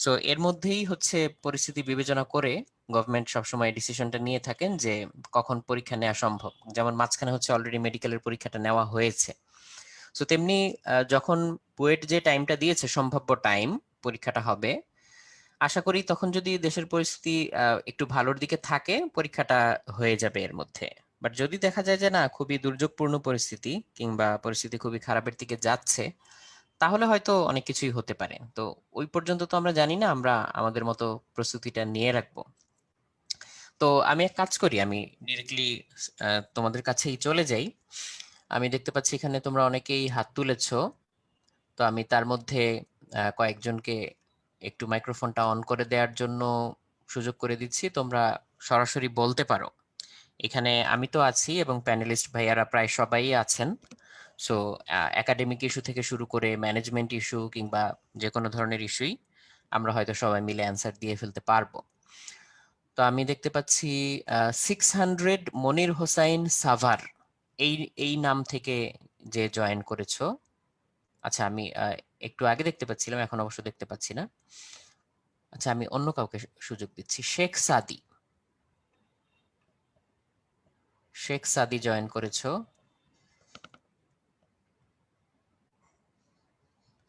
সো এর মধ্যেই হচ্ছে পরিস্থিতি বিবেচনা করে গভর্নমেন্ট সবসময় ডিসিশনটা নিয়ে থাকেন যে কখন পরীক্ষা নেওয়া সম্ভব। যেমন মাঝখানে হচ্ছে অলরেডি মেডিকেলের পরীক্ষাটা নেওয়া হয়েছে। সো তেমনি যখন বুয়েট যে টাইমটা দিয়েছে, সম্ভাব্য টাইম পরীক্ষাটা হবে, আশা করি তখন যদি দেশের পরিস্থিতি একটু ভালোর দিকে থাকে, পরীক্ষাটা হয়ে যাবে এর মধ্যে। বাট যদি দেখা যায় যে না, খুবই দুর্যোগপূর্ণ পরিস্থিতি কিংবা পরিস্থিতি খুবই খারাপের দিকে যাচ্ছে, তাহলে হয়তো অনেক কিছুই হতে পারে। তো ওই পর্যন্ত তো আমরা জানি না, আমরা আমাদের মতো প্রস্তুতিটা নিয়ে রাখবো। তো আমি এক কাজ করি, আমি ডিরেক্টলি তোমাদের কাছেই চলে যাই। আমি দেখতে পাচ্ছি এখানে তোমরা অনেকেই হাত তুলেছো। তো আমি তার মধ্যে কয়েকজনকে একটু মাইক্রোফোনটা অন করে দেওয়ার জন্য সুযোগ করে দিচ্ছি। তোমরা সরাসরি বলতে পারো। এখানে আমি তো আছি এবং প্যানেলিস্ট ভাইয়ারা প্রায় সবাই আছেন। সো একাডেমিক ইস্যু থেকে শুরু করে ম্যানেজমেন্ট ইস্যু কিংবা যে কোনো ধরনের ইস্যুই আমরা হয়তো সবাই মিলে অ্যান্সার দিয়ে ফেলতে পারবো। তো আমি দেখতে পাচ্ছি 600 মনির হোসাইন সাভার, এই এই নাম থেকে যে জয়েন করেছো। আচ্ছা, আমি একটু আগে দেখতে পাচ্ছিলাম, এখন অবশ্য দেখতে পাচ্ছি না। আচ্ছা, আমি অন্য কাউকে সুযোগ দিচ্ছি। শেখ সাদি জয়েন করেছো।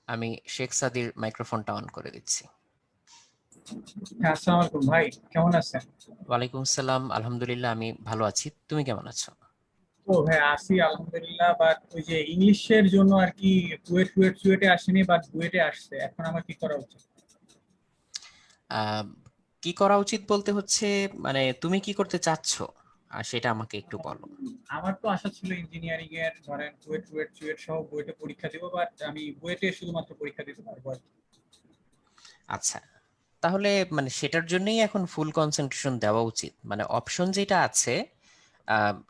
আমি শেখ সাদির মাইক্রোফোনটা অন করে দিচ্ছি। হ্যাঁ, আসসালামু আলাইকুম ভাই, কেমন আছেন? ওয়ালাইকুম আসসালাম, আলহামদুলিল্লাহ আমি ভালো আছি। তুমি কেমন আছো? ও ভাই, আছি আলহামদুলিল্লাহ। বাট ওই যে ইংলিশের জন্য আর কি চুয়েটে আসেনি, বাট বুয়েটে আসছে। এখন আমার কি করা উচিত? কি করা উচিত বলতে হচ্ছে মানে তুমি কি করতে চাচ্ছ আর সেটা আমাকে একটু বলো। আমার তো আশা ছিল ইঞ্জিনিয়ারিং এর ধরেন কুয়েট টুয়েট চুয়েট সহ বুয়েটে পরীক্ষা দিব, বাট আমি বুয়েটে শুধুমাত্র পরীক্ষা দিতে পারবো আর কি। আচ্ছা, তাহলে মানে সেটার জন্যই এখন ফুল কনসেন্ট্রেশন দেওয়া উচিত। মানে অপশন যেটা আছে,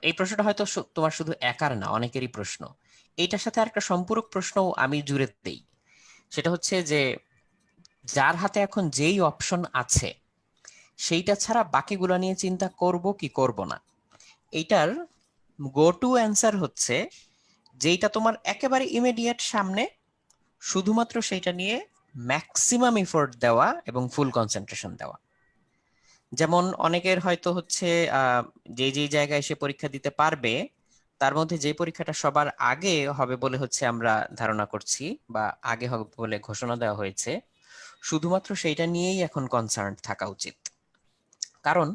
এই প্রশ্নটা হয়তো তোমার শুধু একার না, অনেকেরই প্রশ্ন। এইটার সাথে আরেকটা সম্পূরক প্রশ্ন আমি জুড়ে দেই। সেটা হচ্ছে যে যার হাতে এখন যেই অপশন আছে সেইটা ছাড়া বাকিগুলো নিয়ে চিন্তা করব কি করব না, এইটার গো টু অ্যান্সার হচ্ছে যেইটা তোমার একেবারে ইমিডিয়েট সামনে, শুধুমাত্র সেইটা নিয়ে ম্যাক্সিমাম এফোর্ট দেওয়া এবং ফুল কনসেন্ট্রেশন দেওয়া। যেমন অনেকের হয়তো হচ্ছে যে যেই জায়গায় সে পরীক্ষা দিতে পারবে তার মধ্যে যে পরীক্ষাটা সবার আগে হবে বলে হচ্ছে আমরা ধারণা করছি বা আগে হবে বলে ঘোষণা দেওয়া হয়েছে, শুধুমাত্র সেইটা নিয়েই এখন কনসার্ন থাকা উচিত। কারণ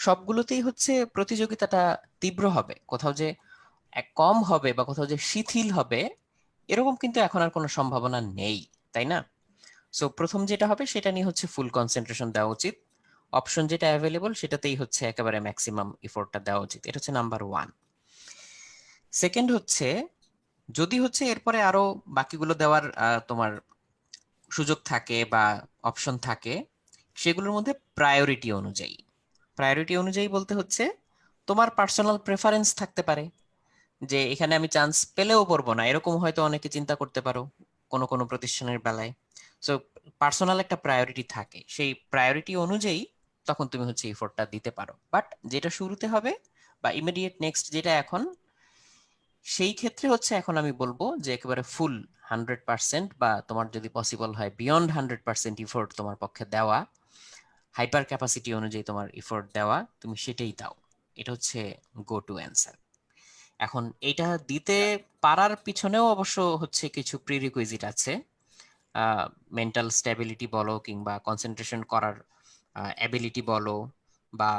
সবগুলোতেই হচ্ছে প্রতিযোগিতাটা তীব্র হবে, কোথাও যে কম হবে বা কোথাও যে শিথিল হবে এরকম কিন্তু এখন আর কোনো সম্ভাবনা নেই, তাই না? সো প্রথম যেটা হবে সেটা নিয়ে হচ্ছে ফুল কনসেন্ট্রেশন দেওয়া উচিত। অপশন যেটা অ্যাভেলেবল সেটাতেই হচ্ছে একেবারে ম্যাক্সিমাম এফোর্টটা দেওয়া উচিত। এটা হচ্ছে নাম্বার ওয়ান। সেকেন্ড হচ্ছে যদি হচ্ছে এরপরে আরো বাকিগুলো দেওয়ার তোমার সুযোগ থাকে বা অপশন থাকে, সেগুলোর মধ্যে প্রায়োরিটি অনুযায়ী, প্রায়োরিটি অনুযায়ী বলতে হচ্ছে তোমার পার্সোনাল প্রেফারেন্স থাকতে পারে যে এখানে আমি চান্স পেলেও পড়বো না, এরকম হয়তো অনেকে চিন্তা করতে পারো কোনো কোনো প্রতিষ্ঠানের বেলায়। সো পার্সোনাল একটা প্রায়োরিটি থাকে, সেই প্রায়োরিটি অনুযায়ী তখন তুমি হচ্ছে এফোর্টটা দিতে পারো। বাট যেটা শুরুতে হবে বা ইমিডিয়েট নেক্সট যেটা এখন, সেই ক্ষেত্রে হচ্ছে এখন আমি বলবো যে একেবারে ফুল 100% বা তোমার যদি পসিবল হয় বিয়ন্ড 100% ইফোর্ট তোমার পক্ষে দেওয়া, হাইপার ক্যাপাসিটি অনুযায়ী তোমার ইফোর্ট দেওয়া, তুমি সেটাই দাও। এটা হচ্ছে গো টু অ্যান্সার। এখন এটা দিতে পারার পিছনেও অবশ্য হচ্ছে কিছু প্রিরিকুইজিট আছে। মেন্টাল স্ট্যাবিলিটি বলো কিংবা কনসেন্ট্রেশন করার অ্যাবিলিটি বলো বা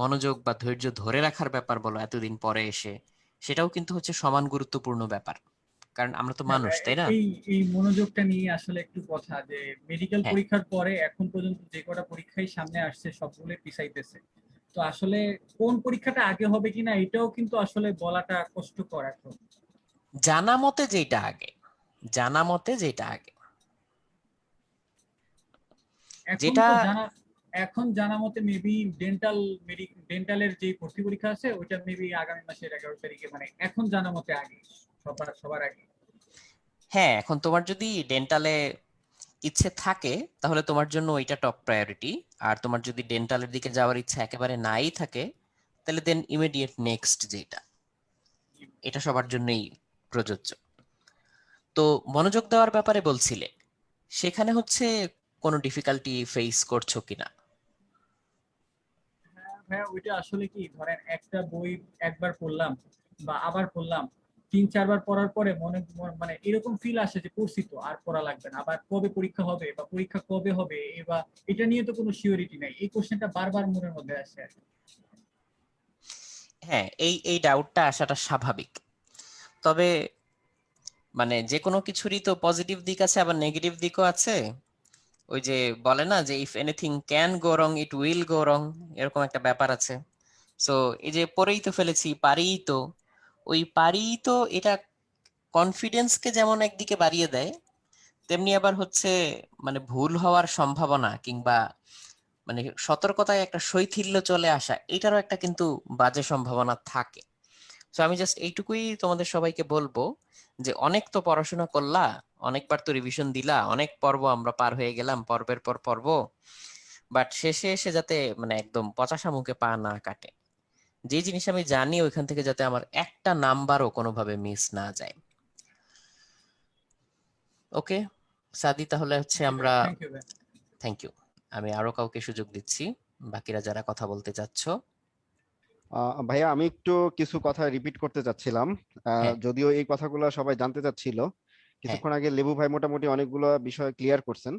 মনোযোগ বা ধৈর্য ধরে রাখার ব্যাপার বলো এতদিন পরে এসে, সেটাও কিন্তু হচ্ছে সমান গুরুত্বপূর্ণ ব্যাপার, কারণ আমরা তো হ্যাঁ মানুষ, ভাই, তাই না? এই এই মনোযোগটা নিয়ে আসলে একটু কথা যে মেডিকেল হ্যাঁ, পরীক্ষার পরে এখন পর্যন্ত যে কটা পরীক্ষাই সামনে আসছে সবগুলো পিছাইতেছে। তো আসলে কোন পরীক্ষাটা আগে হবে কিনা এটাও কিন্তু আসলে বলাটা কষ্টকর এখন। জানা মতে যেটা আগে, জানা মতে যেটা আগে, এখন যেটা তো জানা এখন জানা মতে মেবি ডেন্টালের যে ভর্তি পরীক্ষা আছে ওইটা মেবি আগামী মাসের 11 তারিখে, মানে এখন জানা মতে আগে, সবার সবার আগে। হ্যাঁ, এখন তোমার যদি ডেন্টালে ইচ্ছে থাকে তাহলে তোমার জন্য ওইটা টপ প্রায়োরিটি। আর তোমার যদি ডেন্টালের দিকে যাওয়ার ইচ্ছা একেবারে নাই থাকে তাহলে দেন ইমিডিয়েট নেক্সট যেটা, এটা সবার জন্যই প্রযোজ্য। তো মনোযোগ দেওয়ার ব্যাপারে বলছিলে, সেখানে হচ্ছে কোনো ডিফিকাল্টি ফেস করছো কিনা? হ্যাঁ, ওইটা আসলে কি ধরেন একটা বই একবার পড়লাম বা আবার পড়লাম, 3-4 বার পড়ার পরে মানে এরকম ফিল আসে যে পড়ছি তো আর পড়া লাগবে না, আবার কবে পরীক্ষা হবে বা পরীক্ষা কবে হবে বা এটা নিয়ে তো কোনো সিওরিটি নাই, এই কোশ্চেনটা বারবার মনের মধ্যে আসে আর কি। হ্যাঁ, এই এই ডাউটটা আসাটা স্বাভাবিক। তবে মানে যে কোনো কিছুরই তো পজিটিভ দিক আছে আবার নেগেটিভ দিকও আছে। ওই যে বলে না যে if anything can go wrong it will go wrong, এরকম একটা ব্যাপার আছে। সো এই যে পড়েই তো ফেলেছি, পারিই তো, ওই পারিই তো এটা কনফিডেন্সকে যেমন একদিকে বাড়িয়ে দেয়, তেমনি আবার হচ্ছে মানে ভুল হওয়ার সম্ভাবনা কিংবা মানে সতর্কতায় একটা শৈথিল্য চলে আসা, এটারও একটা কিন্তু বাজে সম্ভাবনা থাকে। তো আমি জাস্ট এইটুকুই তোমাদের সবাইকে বলবো যে অনেক তো পড়াশোনা করলা, অনেকবার তো রিভিশন দিলা, অনেক পর্ব আমরা পার হয়ে গেলাম, পর্বের পর পর্ব, বাট শেষে এসে যাতে মানে একদম পচা শামুকে পা না কাটে। যে জিনিস আমি জানি ওইখান থেকে যাতে আমার একটা নাম্বারও কোনোভাবে মিস না যায়। ওকে সাদি, তাহলে হচ্ছে জি ভাই, আমরা, থ্যাংক ইউ ভাই। Thank you. আমি আরো কাউকে সুযোগ দিচ্ছি, বাকিরা যারা কথা বলতে চাচ্ছ। ভাইয়া আমি একটু কিছু কথা রিপিট করতে চাচ্ছিলাম। হ্যাঁ, যদিও এই কথাগুলো সবাই জানতে চাচ্ছিল, হ্যাঁ, কিছুক্ষণ আগে লেবু ভাই মোটামুটি অনেকগুলো বিষয় ক্লিয়ার করছেন।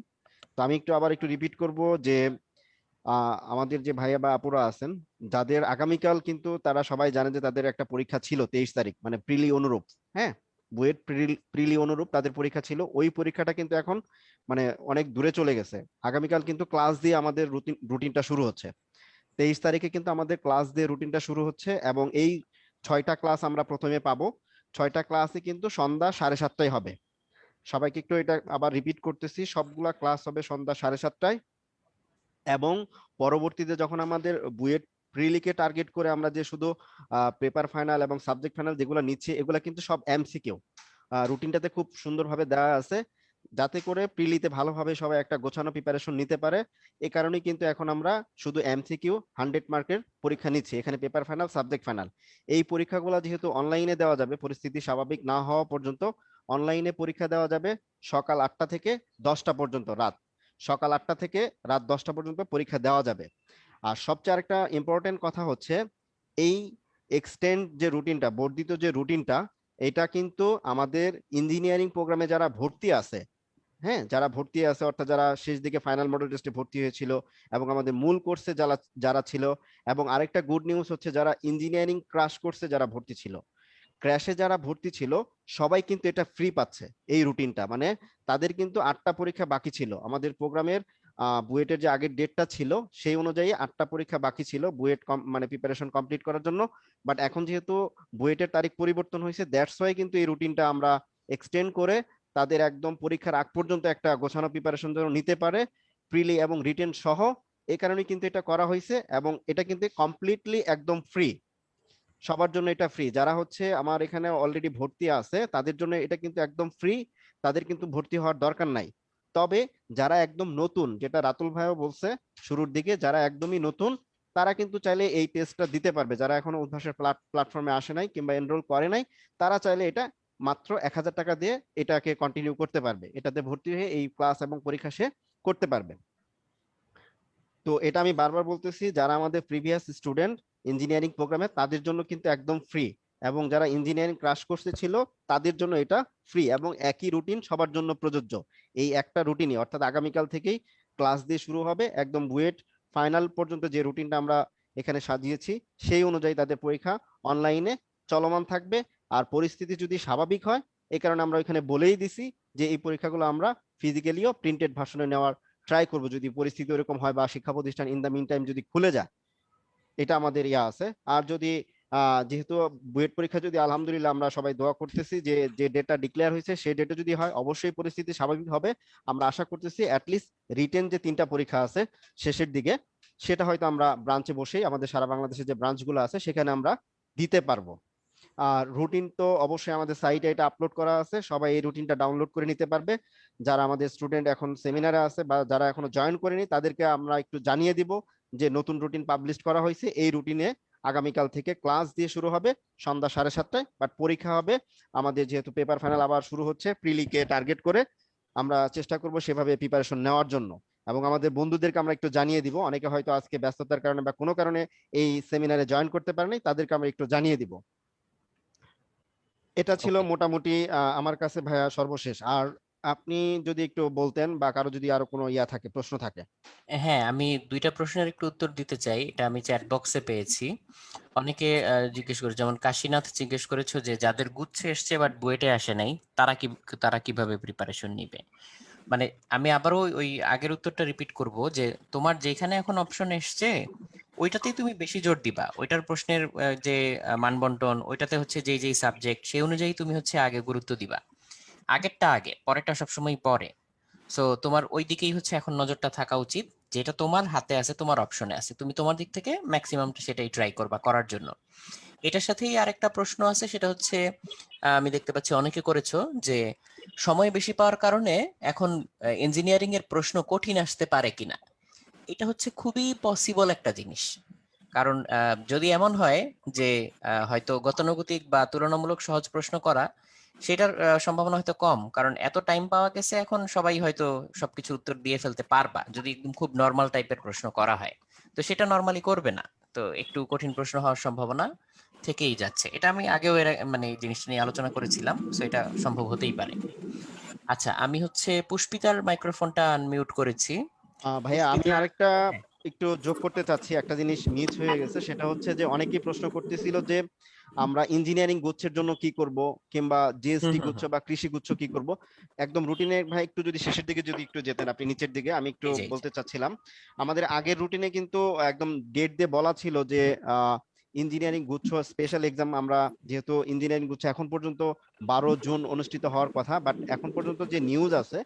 তো আমি একটু আবার একটু রিপিট করব যে আমাদের যে ভাইয়া বা আপুরা আছেন, যাদের আগামীকাল কিন্তু তারা সবাই জানে যে তাদের একটা পরীক্ষা ছিল 23 তারিখ, মানে প্রিলি অনুরূপ। হ্যাঁ, বুয়েট প্রিলি অনুরূপ তাদের পরীক্ষা ছিল, ওই পরীক্ষাটা কিন্তু এখন মানে অনেক দূরে চলে গেছে। আগামীকাল কিন্তু ক্লাস দিয়ে আমাদের রুটিনটা শুরু হচ্ছে। 23 তারিখে কিন্তু আমাদের ক্লাস দিয়ে রুটিনটা শুরু হচ্ছে, এবং এই 6টা ক্লাস আমরা প্রথমে পাবো। 6টা ক্লাসে কিন্তু সন্ধ্যা 7:30টায় হবে। সবাইকে একটু এটা আবার রিপিট করতেছি, সবগুলা ক্লাস হবে সন্ধ্যা 7:30টায়। এবং পরবর্তীতে যখন আমাদের বুয়েট প্রিলিকে টার্গেট করে আমরা যে শুধু পেপার ফাইনাল এবং সাবজেক্ট ফাইনাল যেগুলো নিচ্ছি, এগুলা কিন্তু সব এমসিকিউ। রুটিনটাতে খুব সুন্দরভাবে দেওয়া আছে, যাতে করে প্রিলিতে ভালোভাবে সবাই একটা গোছানো প্রিপারেশন নিতে পারে। এই কারণেই কিন্তু এখন আমরা শুধু এমসিকিউ 100 মার্কের পরীক্ষা নিচ্ছি, এখানে পেপার ফাইনাল সাবজেক্ট ফাইনাল। এই পরীক্ষাগুলো যেহেতু অনলাইনে দেওয়া যাবে, পরিস্থিতি স্বাভাবিক না হওয়া পর্যন্ত অনলাইনে পরীক্ষা দেওয়া যাবে সকাল 8টা থেকে 10টা পর্যন্ত, সকাল 8টা থেকে রাত 10টা পর্যন্ত পরীক্ষা দেওয়া যাবে। আর সবচেয়ে আরেকটা ইম্পর্টেন্ট কথা হচ্ছে, এই এক্সটেন্ড যে রুটিনটা, বর্ধিত যে রুটিনটা, এটা কিন্তু আমাদের ইঞ্জিনিয়ারিং প্রোগ্রামে যারা ভর্তি আছে, হ্যাঁ যারা ভর্তি আছে অর্থাৎ যারা শেষ দিকে ফাইনাল মডেল টেস্টে ভর্তি হয়েছিল এবং আমাদের মূল কোর্সে যারা যারা ছিল, এবং আরেকটা গুড নিউজ হচ্ছে যারা ইঞ্জিনিয়ারিং ক্রাশ কোর্সে যারা ভর্তি ছিল, ক্র্যাশে যারা ভর্তি ছিল, সবাই কিন্তু এটা ফ্রি পাচ্ছে এই রুটিনটা। মানে তাদের কিন্তু 8টা পরীক্ষা বাকি ছিল আমাদের প্রোগ্রামের। বুয়েটের যে আগের ডেটটা ছিল সেই অনুযায়ী 8টা পরীক্ষা বাকি ছিল বুয়েট মানে প্রিপারেশন কমপ্লিট করার জন্য। বাট এখন যেহেতু বুয়েটের তারিখ পরিবর্তন হয়েছে, দ্যাটস ওয়াই কিন্তু এই রুটিনটা আমরা এক্সটেন্ড করে তাদের একদম পরীক্ষার আগ পর্যন্ত একটা গোছানো প্রিপারেশন যেন নিতে পারে, প্রিলি এবং রিটেন সহ। এই কারণে কিন্তু এটা করা হয়েছে, এবং এটা কিন্তু কমপ্লিটলি একদম ফ্রি, সবার জন্য এটা ফ্রি। যারা হচ্ছে আমার এখানে অলরেডি ভর্তি আছে তাদের জন্য এটা কিন্তু একদম ফ্রি, তাদের কিন্তু ভর্তি হওয়ার দরকার নাই। তবে যারা একদম নতুন, যেটা রাতুল ভাইও বলছে শুরুর দিকে, যারা একদমই নতুন তারা কিন্তু চাইলে এই টেস্টটা দিতে পারবে। যারা এখনো উদ্ভাসের প্ল্যাটফর্মে আসে নাই কিংবা এনরোল করে নাই, তারা চাইলে এটা মাত্র 1000 টাকা দিয়ে এটাকে কন্টিনিউ করতে পারবে, এটাতে ভর্তি হয়ে এই ক্লাস এবং পরীক্ষা সে করতে পারবে। তো এটা আমি বারবার বলতেছি, যারা আমাদের প্রিভিয়াস স্টুডেন্ট ইঞ্জিনিয়ারিং প্রোগ্রামে, তাদের জন্য কিন্তু একদম ফ্রি, এবং যারা ইঞ্জিনিয়ারিং ক্রাশ কোর্সে ছিল তাদের জন্য এটা ফ্রি, এবং একই রুটিন সবার জন্য প্রযোজ্য। এই একটা রুটিনই, অর্থাৎ আগামীকাল থেকেই ক্লাস দিয়ে শুরু হবে একদম বুয়েট ফাইনাল পর্যন্ত যে রুটিনটা আমরা এখানে সাজিয়েছি, সেই অনুযায়ী তাদের পরীক্ষা অনলাইনে চলমান থাকবে। আর পরিস্থিতি যদি স্বাভাবিক হয়, এই কারণে আমরা এখানে বলেই দিছি যে এই পরীক্ষাগুলো আমরা ফিজিক্যালিও প্রিন্টেড ভার্সনে নেওয়ার ট্রাই করব, যদি পরিস্থিতি ওরকম হয় বা শিক্ষা প্রতিষ্ঠান ইন দ্য মিন টাইম যদি খুলে যায়, এটা আমাদের ইয়া আছে। আর যদি যেহেতু বুয়েট পরীক্ষা যদি আলহামদুলিল্লাহ আমরা সবাই দোয়া করতেছি যে যে ডেটটা ডিক্লেয়ার হয়েছে সেই ডেটে যদি হয়, অবশ্যই পরিস্থিতি স্বাভাবিক হবে। আমরা আশা করতেছি অ্যাটলিস্ট রিটেন যে 3টা পরীক্ষা আছে শেষের দিকে, সেটা হয়তো আমরা ব্রাঞ্চে বসেই আমাদের সারা বাংলাদেশে যে ব্রাঞ্চগুলো আছে সেখানে আমরা দিতে পারবো। আর রুটিন তো অবশ্যই আমাদের সাইটে এটা আপলোড করা আছে, সবাই এই রুটিনটা ডাউনলোড করে নিতে পারবে। যারা আমাদের স্টুডেন্ট এখন সেমিনারে আছে বা যারা এখনো জয়েন করেনি, তাদেরকে আমরা একটু জানিয়ে দিব যে নতুন রুটিন পাবলিশ করা হয়েছে। এই রুটিনে আগামীকাল থেকে ক্লাস দিয়ে শুরু হবে সন্ধ্যা 7:30টায়, বাট পরীক্ষা হবে আমাদের, যেহেতু পেপার ফাইনাল আবার শুরু হচ্ছে, প্রিলিকে টার্গেট করে আমরা চেষ্টা করব সেভাবে প্রিপারেশন নেওয়ার জন্য। এবং আমাদের বন্ধুদেরকে আমরা একটু জানিয়ে দিব, অনেকে হয়তো আজকে ব্যস্ততার কারণে বা কোনো কারণে এই সেমিনারে জয়েন করতে পারেনি, তাদেরকে আমরা একটু জানিয়ে দিব। এটা ছিল ওকে। মোটামুটি আমার কাছে ভাইয়া সর্বশেষ। আর আপনি যদি একটু বলতেন বা কারো যদি আরো কোনো ইয়া থাকে, প্রশ্ন থাকে। হ্যাঁ, আমি 2টা প্রশ্নের একটু উত্তর দিতে চাই, এটা আমি চ্যাট বক্সে পেয়েছি। অনেকে জিজ্ঞেস করে, যেমন কাশীনাথ জিজ্ঞেস করেছো যে যাদের গুচ্ছে এসছে বাট বুয়েটে আসে নাই, তারা কিভাবে প্রিপারেশন নিবে। মানে আমি আবারও ওই আগের উত্তরটা রিপিট করব, যে তোমার যেখানে এখন অপশন এসছে ওইটাতেই তুমি বেশি জোর দিবা। ওইটার প্রশ্নের যে মানবন্টন, ওইটাতে হচ্ছে যেই সাবজেক্ট, সেই অনুযায়ী তুমি হচ্ছে আগে গুরুত্ব দিবা। আগেরটা আগে, পরেরটা সবসময় পরে। সো তোমার ওই দিকেই হচ্ছে এখন নজরটা থাকা উচিত, যেটা তোমার হাতে আছে, তোমার অপশনে আছে, তুমি তোমার দিক থেকে ম্যাক্সিমামটা সেটাই ট্রাই করবা করার জন্য। এটার সাথেই আরেকটা প্রশ্ন আছে, সেটা হচ্ছে আমি দেখতে পাচ্ছি অনেকে করেছো যে সময় বেশি পাওয়ার কারণে এখন ইঞ্জিনিয়ারিং এর প্রশ্ন কঠিন আসতে পারে কিনা। এটা হচ্ছে খুবই পসিবল একটা জিনিস। কারণ যদি এমন হয় যে হয়তো গতানুগতিক বা তুলনামূলক সহজ প্রশ্ন করা, সেটার সম্ভাবনা হয়তো কম, কারণ এত টাইম পাওয়া গেছে, এখন সবাই হয়তো সবকিছু উত্তর দিয়ে ফেলতে পারবা যদি একদম খুব নর্মাল টাইপের প্রশ্ন করা হয়। তো সেটা নর্মালি করবে না, তো একটু কঠিন প্রশ্ন হওয়ার সম্ভাবনা থেকেই যাচ্ছে। এটা আমি আগেও মানে এই জিনিসটা নিয়ে আলোচনা করেছিলাম, তো এটা সম্ভব হতেই পারে। আচ্ছা, আমি হচ্ছে পুষ্পিতার মাইক্রোফোনটা আনমিউট করেছি। ভাইয়া আমি পুষ্পিতা। আরেকটা হ্যাঁ। একটু যোগ করতে চাচ্ছি, একটা জিনিস মিস হয়ে গেছে, সেটা হচ্ছে যে অনেকেই প্রশ্ন করতেছিল যে আমরা ইঞ্জিনিয়ারিং গুচ্ছের জন্য কি করব, কিংবা জিএসটি হুম, গুচ্ছ বা কৃষি গুচ্ছ কি করব, একদম রুটিনে ভাই একটু যদি শেষের দিকে যদি একটু যেতেন আপনি নিচের দিকে, আমি একটু এই যে বলতে চাচ্ছিলাম আমাদের আগের রুটিনে কিন্তু একদম ডেট দিয়ে বলা ছিল যে ইঞ্জিনিয়ারিং গুচ্ছ স্পেশাল এক্সাম, আমরা যেহেতু ইঞ্জিনিয়ারিং গুচ্ছ এখন পর্যন্ত 12 জুন অনুষ্ঠিত হওয়ার কথা, বাট এখন পর্যন্ত যে নিউজ আছে,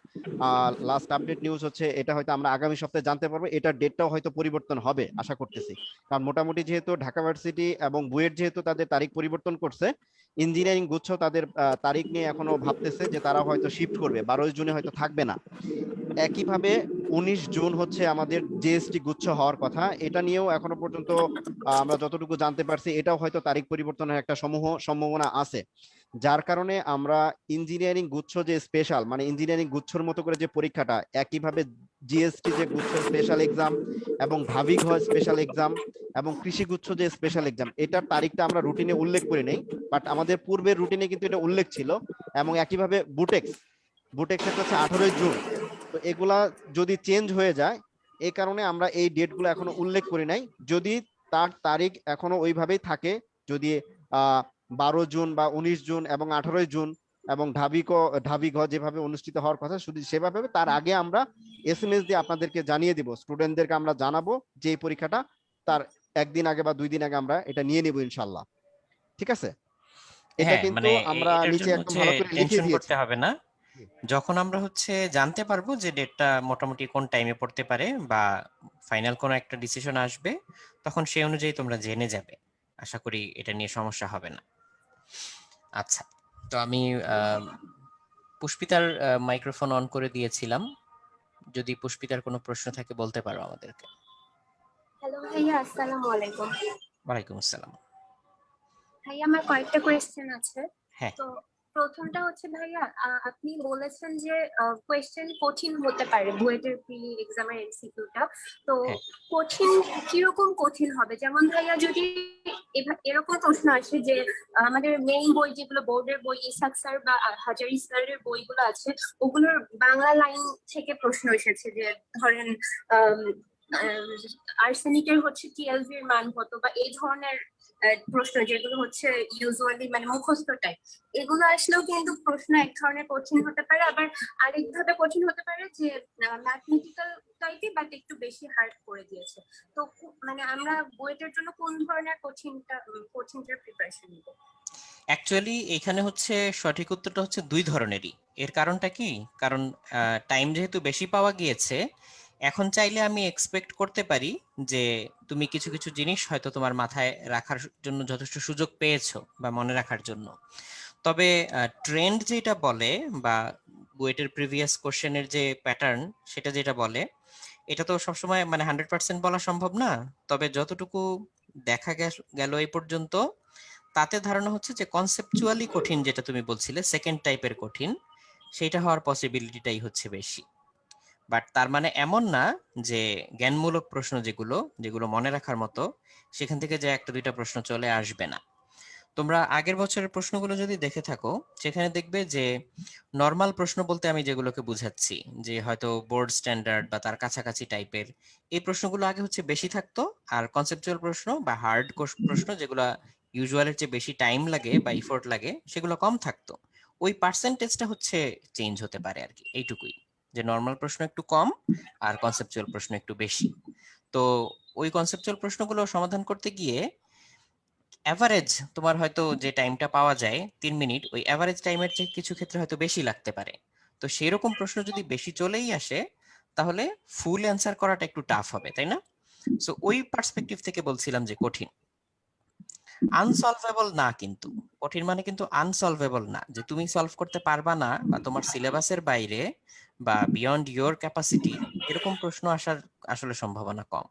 লাস্ট আপডেট নিউজ হচ্ছে এটা হয়তো আমরা আগামী সপ্তাহে জানতে পারবো, এটার ডেটটাও হয়তো পরিবর্তন হবে আশা করতেছি। কারণ মোটামুটি যেহেতু ঢাকা ভার্সিটি এবং বুয়েট যেহেতু তাদের তারিখ পরিবর্তন করছে, ইঞ্জিনিয়ারিং গুচ্ছ তাদের তারিখ নিয়ে এখনো ভাবতেছে যে তারা হয়তো শিফট করবে, 12 জুনে হয়তো থাকবে না। একইভাবে 19 জুন হচ্ছে আমাদের জিএসটি গুচ্ছ হওয়ার কথা, এটা নিয়েও এখনো পর্যন্ত আমরা যতটুকু জানতে পারছি এটাও হয়তো তারিখ পরিবর্তনের একটা সম্ভাবনা আছে। যার কারণে আমরা ইঞ্জিনিয়ারিং গুচ্ছ যে স্পেশাল, মানে ইঞ্জিনিয়ারিং গুচ্ছর মতো করে যে পরীক্ষাটা, একইভাবে জিএসটি যে গুচ্ছ স্পেশাল এক্সাম এবং ঢাবি ঘ স্পেশাল এক্সাম এবং কৃষি গুচ্ছ যে স্পেশাল এক্সাম, এটার তারিখটা আমরা রুটিনে উল্লেখ করি নেই, বাট আমাদের পূর্বের রুটিনে কিন্তু এটা উল্লেখ ছিল। এবং একইভাবে বুটেক্স এটা হচ্ছে 18 জুন। তো এগুলা যদি চেঞ্জ হয়ে যায়, এই কারণে আমরা এই ডেটগুলো এখনো উল্লেখ করি নাই। যদি তার তারিখ এখনো ওইভাবেই থাকে, যদি 12 জুন বা 19 জুন এবং 18 জুন এবং ঢাবি ঘ যেভাবে অনুষ্ঠিত হওয়ার কথা শুধু সেভাবে হবে, তার আগে আমরা এসএমএস দিয়ে আপনাদেরকে জানিয়ে দিব, স্টুডেন্টদেরকে আমরা জানাবো যে এই পরীক্ষাটা তার একদিন আগে বা 2 দিন আগে আমরা এটা নিয়ে নিব ইনশাল্লাহ। ঠিক আছে, এটা হ্যাঁ, কিন্তু মানে আমরা এটার নিচে জন্য একদম হচ্ছে ভালো করে লিখে টেনশন দিয়েছি। করতে হবে না। যখন আমরা হচ্ছে জানতে পারবো যে ডেটটা মোটামুটি কোন টাইমে পড়তে পারে বা ফাইনাল কোনো একটা ডিসিশন আসবে, তখন সেই অনুযায়ী তোমরা জেনে যাবে। আশা করি এটা নিয়ে সমস্যা হবে না। আচ্ছা, তো আমি পুষ্পিতার মাইক্রোফোন অন করে দিয়েছিলাম। যদি পুষ্পিতার কোনো প্রশ্ন থাকে বলতে পারো আমাদেরকে। হ্যালো ভাইয়া, আসসালামু আলাইকুম। ওয়ালাইকুম আসসালাম। ভাইয়া আমার কয়েকটা কোয়েশ্চেন আছে। হ্যাঁ, তো প্রথমটা হচ্ছে ভাইয়া, আপনি বলেছেন যে কোয়েশ্চেন কঠিন হতে পারে বুয়েটের প্রি এক্সামের এমসিকিউটা। তো হ্যাঁ, কঠিন কিরকম কঠিন হবে? যেমন ভাইয়া যদি এরকম প্রশ্ন আসে যে আমাদের মেইন বই যেগুলো বোর্ডের বই, ইসাক স্যার বা হাজারি স্যারের বইগুলো আছে, ওগুলোর বাংলা লাইন থেকে প্রশ্ন এসেছে যে ধরেন আর্সেনিকের হচ্ছে টিএলভি এর মান কত, বা এই ধরনের প্রশ্ন যেগুলো হচ্ছে ইউজুয়ালি মানে মুখস্থ টাইপ, এগুলো আসলেও কিন্তু প্রশ্ন এক ধরনের কঠিন হতে পারে, আবার আরেকভাবে কঠিন হতে পারে যে ম্যাথমেটিক্যাল টাইপে বাট একটু বেশি হার্ড করে দিয়েছে। তো মানে আমরা বইটার জন্য কোন ধরনের কঠিনটার প্রিপারেশন নিব? অ্যাকচুয়ালি এখানে হচ্ছে সঠিক উত্তরটা হচ্ছে দুই ধরনেরই। এর কারণটা কি? কারণ টাইম যেহেতু বেশি পাওয়া গিয়েছে, এখন চাইলে আমি এক্সপেক্ট করতে পারি যে তুমি কিছু কিছু জিনিস হয়তো তোমার মাথায় রাখার জন্য যথেষ্ট সুযোগ পেয়েছো বা মনে রাখার জন্য। তবে ট্রেন্ড যেটা বলে বা বুয়েটের প্রিভিয়াস কোশ্চেনের যে প্যাটার্ন সেটা যেটা বলে, এটা তো সবসময় মানে 100% বলা সম্ভব না। তবে যতটুকু দেখা গেল এই পর্যন্ত, তাতে ধারণা হচ্ছে যে কনসেপচুয়ালি কঠিন যেটা তুমি বলছিলে সেকেন্ড টাইপের কঠিন, সেইটা হওয়ার পসিবিলিটিটাই হচ্ছে বেশি। বাট তার মানে এমন না যে জ্ঞানমূলক প্রশ্ন যেগুলো যেগুলো মনে রাখার মতো, সেখান থেকে যে একটা দুইটা প্রশ্ন চলে আসবে না। তোমরা আগের বছরের প্রশ্নগুলো যদি দেখে থাকো, সেখানে দেখবে যে নর্মাল প্রশ্ন বলতে আমি যেগুলোকে বুঝাচ্ছি, যে হয়তো বোর্ড স্ট্যান্ডার্ড বা তার কাছাকাছি টাইপের এই প্রশ্নগুলো আগে হচ্ছে বেশি থাকতো। আর কনসেপচুয়াল প্রশ্ন বা হার্ড প্রশ্ন যেগুলো ইউজুয়ালের চেয়ে বেশি টাইম লাগে বা ইফোর্ট লাগে, সেগুলো কম থাকতো। ওই পার্সেন্টেজটা হচ্ছে চেঞ্জ হতে পারে আর কি, এইটুকুই, যে নর্মাল প্রশ্ন একটু কম আর কনসেপচুয়াল প্রশ্ন একটু বেশি। তো ওই কনসেপচুয়াল প্রশ্নগুলো সমাধান করতে গিয়ে এভারেজ তোমার হয়তো যে টাইমটা পাওয়া যায় 3 মিনিট, ওই এভারেজ টাইমের চেয়ে কিছু ক্ষেত্রে হয়তো বেশি লাগতে পারে। তো সেই রকম প্রশ্ন যদি বেশি চলেই আসে, তাহলে ফুল অ্যান্সার করাটা একটু টাফ হবে, তাই না? সো ওই পার্সপেক্টিভ থেকে বলছিলাম যে কঠিন। আনসলভেবল না কিন্তু, কঠিন মানে কিন্তু আনসলভেবল না, যে তুমি সলভ করতে পারবা না বা তোমার সিলেবাসের বাইরে বা বিয়ন্ড ইয়োর ক্যাপাসিটি, এরকম প্রশ্ন আসার আসলে সম্ভাবনা কম।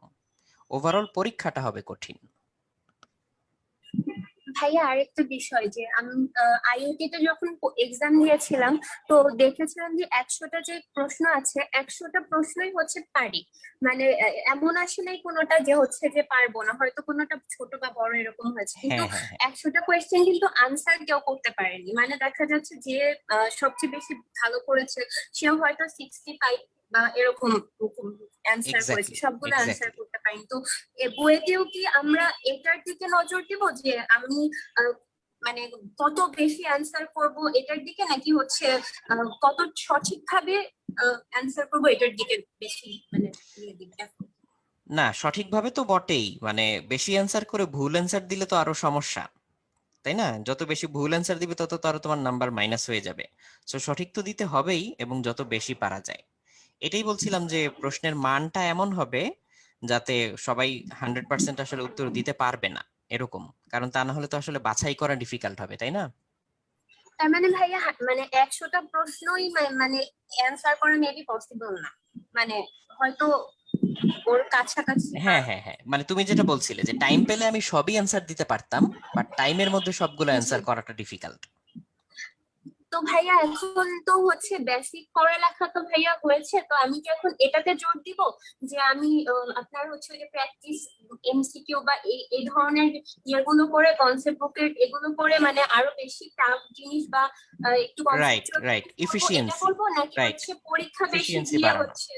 ওভারঅল পরীক্ষাটা হবে কঠিন। ভাইয়া আরেকটা বিষয় যে আমি আইআইটি তে যখন এক্সাম দিয়েছিলাম, তো দেখেছিলাম যে 100টা যে প্রশ্ন আছে, 100টা প্রশ্নই হচ্ছে পারি। মানে এমন আসলে কোনোটা যে হচ্ছে যে পারবো না, হয়তো কোনোটা ছোট বা বড় এরকম হয়েছে, কিন্তু হ্যাঁ, হ্যাঁ, হ্যাঁ, 100টা কোয়েশ্চেন কিন্তু আনসার কেউ করতে পারেনি। মানে দেখা যাচ্ছে যে সবচেয়ে বেশি ভালো করেছে সেও হয়তো 65 বা এরকম অ্যান্সার করেছে, এক্স্যাক্টলি, সবগুলো অ্যান্সার এক্স্যাক্টলি। করতে পারিনি। তো বুয়েটেও কি আমরা এটার দিকে নজর দিব যে আমি মানে কত বেশি অ্যান্সার করব এটার দিকে, নাকি হচ্ছে কত সঠিকভাবে অ্যান্সার করব এটার দিকে বেশি মানে ইয়ে দিবে effort? না, সঠিকভাবে তো বটেই, মানে বেশি অ্যান্সার করে ভুল অ্যান্সার দিলে তো আরো সমস্যা, তাই না? যত বেশি ভুল অ্যান্সার দিবে তত তো আরো তোমার নাম্বার মাইনাস হয়ে যাবে। সো সঠিক তো দিতে হবেই, এবং যত বেশি পারা যায়। এটাই বলছিলাম যে প্রশ্নের মানটা এমন হবে যাতে সবাই 100% আসলে উত্তর দিতে পারবে না এরকম, কারণ তা না হলে তো আসলে বাছাই করা ডিফিকাল্ট হবে, তাই না? তার মানে ভাইয়া মানে 100টা প্রশ্নই মানে অ্যান্সার করা মেবি পসিবল না, মানে হয়তো ওর কাছাকাছি বা। হ্যাঁ, হ্যাঁ, হ্যাঁ, মানে তুমি যেটা বলছিলে যে টাইম পেলে আমি সবই অ্যান্সার দিতে পারতাম, বাট টাইমের মধ্যে সবগুলো জি। অ্যান্সার করাটা ডিফিকাল্ট। তো ভাইয়া এখন তো হচ্ছে বেসিক পড়ালেখা তো ভাইয়া হয়েছে, তো আমি কি এখন এটাতে জোর দিব যে আমি আপনার হচ্ছে ওই যে প্র্যাকটিস এমসিকিউ বা এই এই ধরনের ইয়েগুলো করে, কনসেপ্ট বুকের এগুলো করে, মানে আরো বেশি টাফ জিনিস বা একটু রাইট, কনসেপচুয়াল রাইট, করবো, এটা ইফিসিয়েন্সি। করবো, নাকি রাইট, হচ্ছে পরীক্ষা বেশি ইফিসিয়েন্সি দিয়ে বাড়ানো। হচ্ছে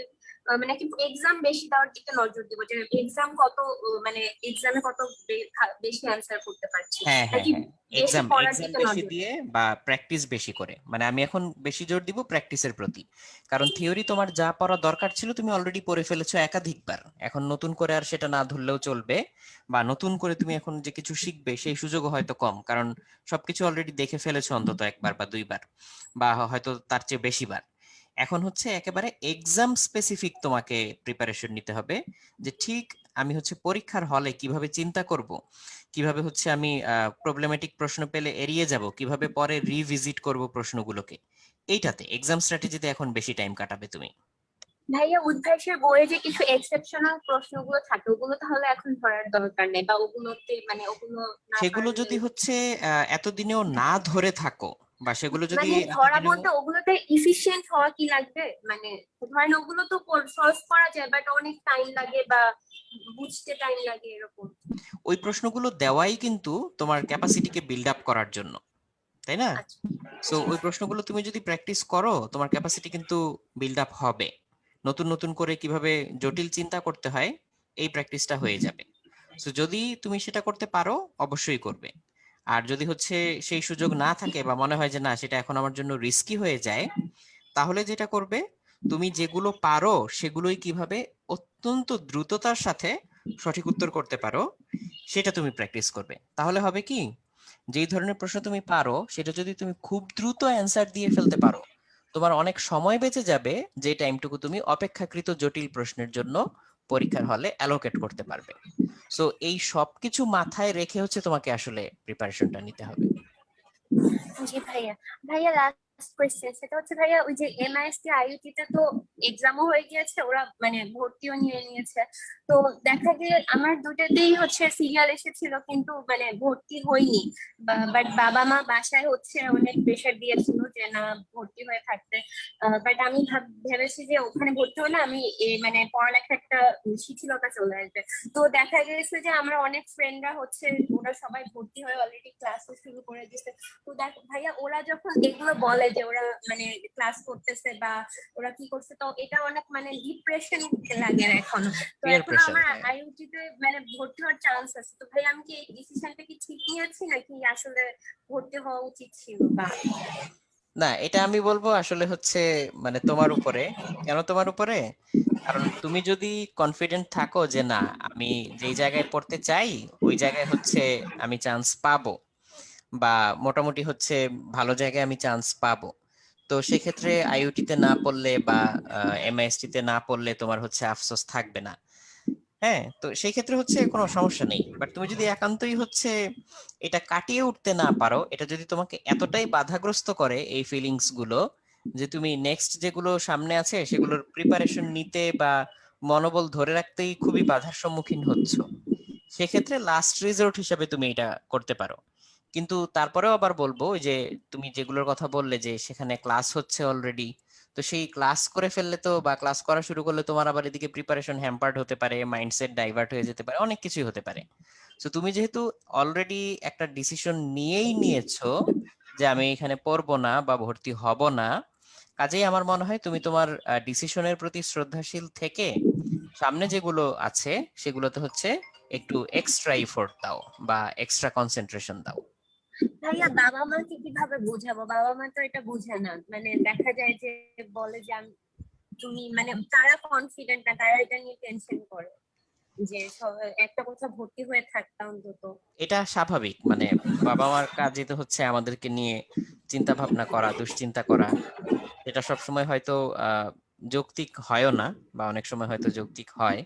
মানে কি এক্সাম বেশি দেওয়ার দিকে নজর দিব, যে এক্সাম কত মানে এক্সামে কত বেশি অ্যান্সার করতে পারছি, হ্যাঁ, হ্যাঁ, নাকি হ্যাঁ, বেশি এক্সাম পড়ার এক্সাম দিকে বেশি নজর দিয়ে দিব? বা প্র্যাকটিস বেশি করে, মানে আমি এখন বেশি জোর দিব প্র্যাকটিসের প্রতি। কারণ থিওরি তোমার যা পড়া দরকার ছিল তুমি অলরেডি পড়ে ফেলেছো একাধিকবার, এখন নতুন করে আর সেটা না ধরলেও চলবে, বা নতুন করে তুমি এখন যে কিছু শিখবে সেই সুযোগও হয়তো কম, কারণ সবকিছু অলরেডি দেখে ফেলেছো অন্তত একবার বা দুইবার, বা হয়তো তার চেয়ে বেশিবার। এখন হচ্ছে একেবারে এক্সাম স্পেসিফিক তোমাকে প্রিপারেশন নিতে হবে, যে ঠিক আমি হচ্ছে পরীক্ষার হলে কিভাবে চিন্তা করব, কিভাবে হচ্ছে আমি প্রবলেমেটিক প্রশ্ন পেলে এড়িয়ে যাব, কিভাবে পরে রিভিজিট করব প্রশ্নগুলোকে। এইটাতে এক্সাম স্ট্র্যাটেজিতে এখন বেশি টাইম কাটাবে তুমি। ভাইয়া উদ্ভাসের বইয়ে যে কিছু এক্সেপশনাল প্রশ্নগুলো থাকে, ওগুলো তাহলে এখন ধরার দরকার নেই, বা ওগুলোতে মানে ওগুলো না সেগুলো পারলে যদি হচ্ছে এতদিনেও না ধরে থাকো, বা সেগুলো যদি মানে ধরা এতদিনেও, বলতে ওগুলোতে ইফিশিয়েন্ট হওয়া কি লাগবে, মানে ধরেন ওগুলো তো সলভ করা যায় বাট অনেক টাইম লাগে বা বুঝতে টাইম লাগে এরকম। ওই প্রশ্নগুলো দেওয়াই কিন্তু তোমার ক্যাপাসিটিকে বিল্ড আপ করার জন্য, তাই না? আচ্ছা। সো জি। ওই প্রশ্নগুলো তুমি যদি প্র্যাকটিস করো তোমার ক্যাপাসিটি কিন্তু বিল্ড আপ হবে, নতুন নতুন করে কিভাবে জটিল চিন্তা করতে হয় এই প্র্যাকটিসটা হয়ে যাবে। সো যদি তুমি সেটা করতে পারো অবশ্যই করবে। আর যদি হচ্ছে সেই সুযোগ না থাকে, বা মনে হয় যে না সেটা এখন আমার জন্য রিস্কি হয়ে যায়, তাহলে যেটা করবে, তুমি যেগুলো পারো সেগুলোই কিভাবে অত্যন্ত দ্রুততার সাথে সঠিক উত্তর করতে পারো সেটা তুমি প্র্যাকটিস করবে। তাহলে হবে কি, যেই ধরনের প্রশ্ন তুমি পারো সেটা যদি তুমি খুব দ্রুত অ্যান্সার দিয়ে ফেলতে পারো, তোমার অনেক সময় বেঁচে যাবে, যে টাইমটুকু তুমি অপেক্ষাকৃত জটিল প্রশ্নের জন্য পরীক্ষার হলে অ্যালোকেট করতে পারবে। সো এই সবকিছু মাথায় রেখে হচ্ছে তোমাকে আসলে প্রিপারেশনটা নিতে হবে। জি ভাইয়া। ভাইয়া লাস্ট কোয়েশ্চেন, সেটা হচ্ছে ভাইয়া ওই যে এমআইএসটি আইইউটি তে তো এক্সামও হয়ে গিয়েছে, ওরা মানে ভর্তিও নিয়ে নিয়েছে, তো দেখা গেলে আমার দুটাতেই হচ্ছে সিরিয়াল এসেছিল কিন্তু মানে ভর্তি হইনি, বাট বাবা মা বাসায় হচ্ছে অনেক প্রেশার দিয়েছিল যে না ভর্তি হয়ে থাকতে, বাট আমি ভেবেছি যে ওখানে ভর্তি হলে আমি মানে পড়ালেখা একটা শিথিলতা চলে আসবে। তো দেখা গেছে যে আমরা অনেক ফ্রেন্ডরা হচ্ছে ওরা সবাই ভর্তি হয়ে অলরেডি ক্লাসও শুরু করে দিয়েছে। তো দেখ ভাইয়া ওরা যখন এগুলো বলে যে ওরা মানে ক্লাস করতেছে বা ওরা কি করছে, তো এটা অনেক মানে ডিপ্রেশন লাগে এখন। তো পিয়ার এখনো প্রেসার, আমার হ্যাঁ। আইইউটি তে মানে ভর্তি হওয়ার চান্স আছে, তো ভাই আমি কি এই ডিসিশনটা কি ঠিক নিয়েছি নাকি আসলে ভর্তি হওয়া উচিত ছিল বা। না, এটা আমি বলবো আসলে হচ্ছে মানে তোমার উপরে। কেন তোমার উপরে? কারণ তুমি যদি কনফিডেন্ট থাকো যে না আমি যেই জায়গায় পড়তে চাই ওই জায়গায় হচ্ছে আমি চান্স পাবো, বা মোটামুটি হচ্ছে ভালো জায়গায় আমি চান্স পাবো, তো সেক্ষেত্রে আইইউটি তে না পড়লে বা এমআইএসটি তে না পড়লে তোমার হচ্ছে আফসোস থাকবে না। হ্যাঁ, তো সেই ক্ষেত্রে হচ্ছে কোনো সমস্যা নেই, বাট তুমি যদি একান্তই হচ্ছে এটা কাটিয়ে উঠতে না পারো, এটা যদি তোমাকে এতটাই বাধাগ্রস্ত করে এই ফিলিংস গুলো, যে তুমি নেক্সট যেগুলো সামনে আছে সেগুলোর প্রিপারেশন নিতে বা মনোবল ধরে রাখতেই খুবই বাধার সম্মুখীন হচ্ছ, সেক্ষেত্রে লাস্ট রিসোর্ট হিসেবে তুমি এটা করতে পারো। কিন্তু তারপরেও আবার বলবো ওই যে তুমি যেগুলোর কথা বললে যে সেখানে ক্লাস হচ্ছে অলরেডি, তো সেই ক্লাস করে ফেললে তো বা ক্লাস করা শুরু করলে তোমার আবার এদিকে প্রিপারেশন হ্যাম্পার্ড হতে পারে, মাইন্ডসেট ডাইভার্ট হয়ে যেতে পারে, অনেক কিছুই হতে পারে। তো তুমি যেহেতু অলরেডি একটা ডিসিশন নিয়েই নিয়েছো যে আমি এখানে পড়বো না বা ভর্তি হব না, কাজেই আমার মনে হয় তুমি তোমার ডিসিশনের প্রতি শ্রদ্ধাশীল থেকে সামনে যেগুলো আছে সেগুলোতে হচ্ছে একটু এক্সট্রা এফোর্ট দাও বা এক্সট্রা কনসেন্ট্রেশন দাও। ভাইয়া বাবা মাকে কিভাবে বোঝাবো? বাবা মা তো এটা বুঝে না, মানে দেখা যায় যে বলে যে তুমি মানে তারা কনফিডেন্ট না, তারা এটা নিয়ে টেনশন করে যে একটা কোথাও ভর্তি হয়ে থাকতাম অন্তত। এটা স্বাভাবিক, মানে বাবা মার কাজই তো হচ্ছে আমাদেরকে নিয়ে চিন্তা ভাবনা করা, দুশ্চিন্তা করা। এটা সবসময় হয়তো যৌক্তিক হয়ও না, বা অনেক সময় হয়তো যৌক্তিক হয়।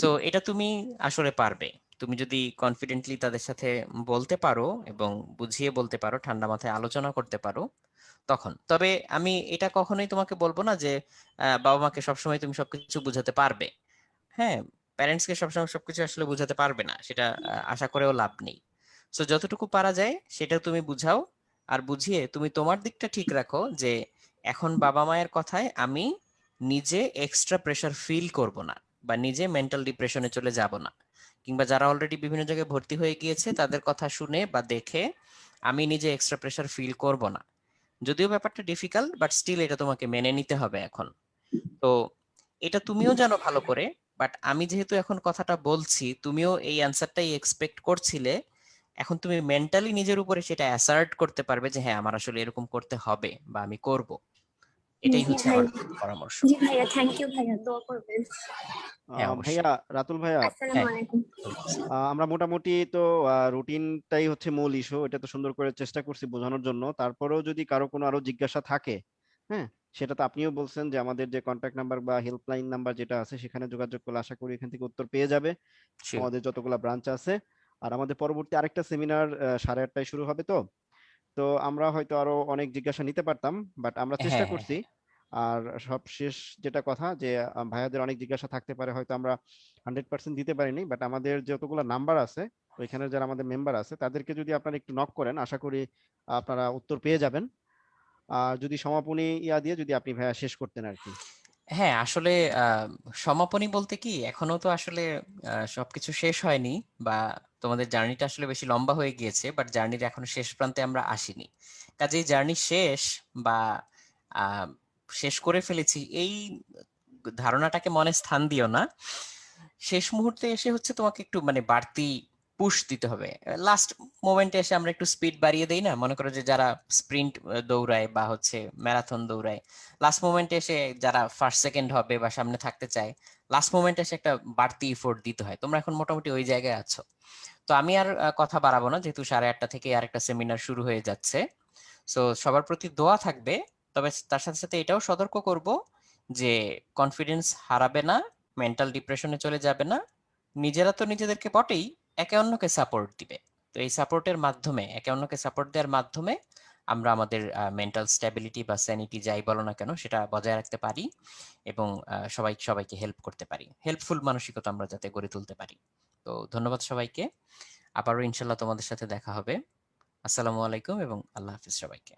সো এটা তুমি আসলে পারবে, তুমি যদি কনফিডেন্টলি তাদের সাথে বলতে পারো এবং বুঝিয়ে বলতে পারো, ঠান্ডা মাথায় আলোচনা করতে পারো, তখন। তবে আমি এটা কখনোই তোমাকে বলবো না যে বাবা মাকে সবসময় তুমি সবকিছু বুঝাতে পারবে। হ্যাঁ, প্যারেন্টসকে সবসময় সবকিছু আসলে বুঝাতে পারবে না, সেটা আশা করেও লাভ নেই। সো যতটুকু পারা যায় সেটা তুমি বুঝাও, আর বুঝিয়ে তুমি তোমার দিকটা ঠিক রাখো যে এখন বাবা মায়ের কথায় আমি নিজে এক্সট্রা প্রেশার ফিল করব না, বা নিজে মেন্টাল ডিপ্রেশনে চলে যাব না, কিংবা যারা অলরেডি বিভিন্ন জায়গায় ভর্তি হয়ে গিয়েছে তাদের কথা শুনে বা দেখে আমি নিজে এক্সট্রা প্রেশার ফিল করব না। যদিও ব্যাপারটা ডিফিকাল্ট, বাট স্টিল এটা তোমাকে মেনে নিতে হবে এখন। তো এটা তুমিও জানো ভালো করে, বাট আমি যেহেতু এখন কথাটা বলছি, তুমিও এই অ্যান্সারটাই এক্সপেক্ট করছিলে। এখন তুমি মেন্টালি নিজের উপরে সেটা অ্যাসার্ট করতে পারবে যে হ্যাঁ আমার আসলে এরকম করতে হবে বা আমি করব। এটাই জি হচ্ছে ভাই, আমার পরামর্শ। জি ভাইয়া, থ্যাংক ইউ ভাইয়া, দোয়া করবেন। হ্যাঁ, ভাইয়া, অবশ্যই। রাতুল ভাইয়া, আসসালামু হ্যাঁ, আলাইকুম। ওয়ালাইকুম আসসালাম। আমরা মোটামুটি তো রুটিনটাই হচ্ছে মূল ইস্যু, এটা তো সুন্দর করে চেষ্টা করছি বোঝানোর জন্য। তারপরেও যদি কারো কোনো আরো জিজ্ঞাসা থাকে, হ্যাঁ, সেটা তো আপনিও বলছেন যে আমাদের যে কন্ট্যাক্ট নাম্বার বা হেল্পলাইন নাম্বার যেটা আছে সেখানে যোগাযোগ করলে আশা করি এখান থেকে উত্তর পেয়ে যাবে, শিওর। আমাদের যতগুলা ব্রাঞ্চ আছে। আর আমাদের পরবর্তী আরেকটা সেমিনার 8:30টায় শুরু হবে। তো তো আমরা হয়তো আরো অনেক জিজ্ঞাসা নিতে পারতাম, বাট আমরা চেষ্টা হ্যাঁ, হ্যাঁ, করছি। হ্যাঁ। আর সবশেষ যেটা কথা যে ভাইয়াদের অনেক জিজ্ঞাসা থাকতে পারে, হয়তো আমরা 100% দিতে পারিনি, বাট আমাদের যতগুলো নাম্বার আছে ওইখানে যারা আমাদের মেম্বার আছে তাদেরকে যদি আপনারা একটু নক করেন, আশা করি আপনারা উত্তর পেয়ে যাবেন। আর যদি সমাপনী দিয়ে যদি আপনি ভাইয়া শেষ করতেন আর কি। হ্যাঁ, আসলে আহ, সমাপনী বলতে কি, এখনো তো আসলে সবকিছু শেষ হয়নি, বা তোমাদের জার্নিটা আসলে বেশি লম্বা হয়ে গিয়েছে, বাট জার্নির এখনো শেষ প্রান্তে আমরা আসিনি। কাজেই জার্নি শেষ বা আহ, শেষ করে ফেলেছি এই ধারণাটাকে মনে স্থান দিও না। শেষ মুহূর্তে এসে হচ্ছে তোমাকে একটু মানে বাড়তি পুশ দিতে হবে। লাস্ট মোমেন্টে এসে আমরা একটু স্পিড বাড়িয়ে দেই না, মনে করো যে যারা স্প্রিন্ট দৌড়ায় বা হচ্ছে ম্যারাথন দৌড়ায়, লাস্ট মোমেন্টে এসে যারা ফার্স্ট সেকেন্ড হবে বা সামনে থাকতে চায়, লাস্ট মোমেন্টে এসে একটা বাড়তি ইফোর্ট দিতে হয়। তোমরা এখন মোটামুটি ওই জায়গায় আছো। তো আমি আর কথা বাড়াবো না, যেহেতু 8:30 থেকে আর একটা সেমিনার শুরু হয়ে যাচ্ছে। সো সবার প্রতি দোয়া থাকবে। তবে তার সাথে সাথে এটাও সতর্ক করব যে কনফিডেন্স হারাবে না, মেন্টাল ডিপ্রেশনে চলে যাবে না। নিজেরা তো নিজেদেরকে বটেই, একে অন্যকে সাপোর্ট দিবে। তো এই সাপোর্টের মাধ্যমে, একে অন্যকে সাপোর্ট দেওয়ার মাধ্যমে আমরা আমাদের মেন্টাল স্ট্যাবিলিটি বা স্যানিটি যাই বলো না কেন সেটা বজায় রাখতে পারি, এবং সবাইকে হেল্প করতে পারি, হেল্পফুল মানসিকতা আমরা যাতে গড়ে তুলতে পারি। তো ধন্যবাদ সবাইকে। আবারও ইনশাল্লাহ তোমাদের সাথে দেখা হবে। আসসালামু আলাইকুম এবং আল্লাহ হাফিজ সবাইকে।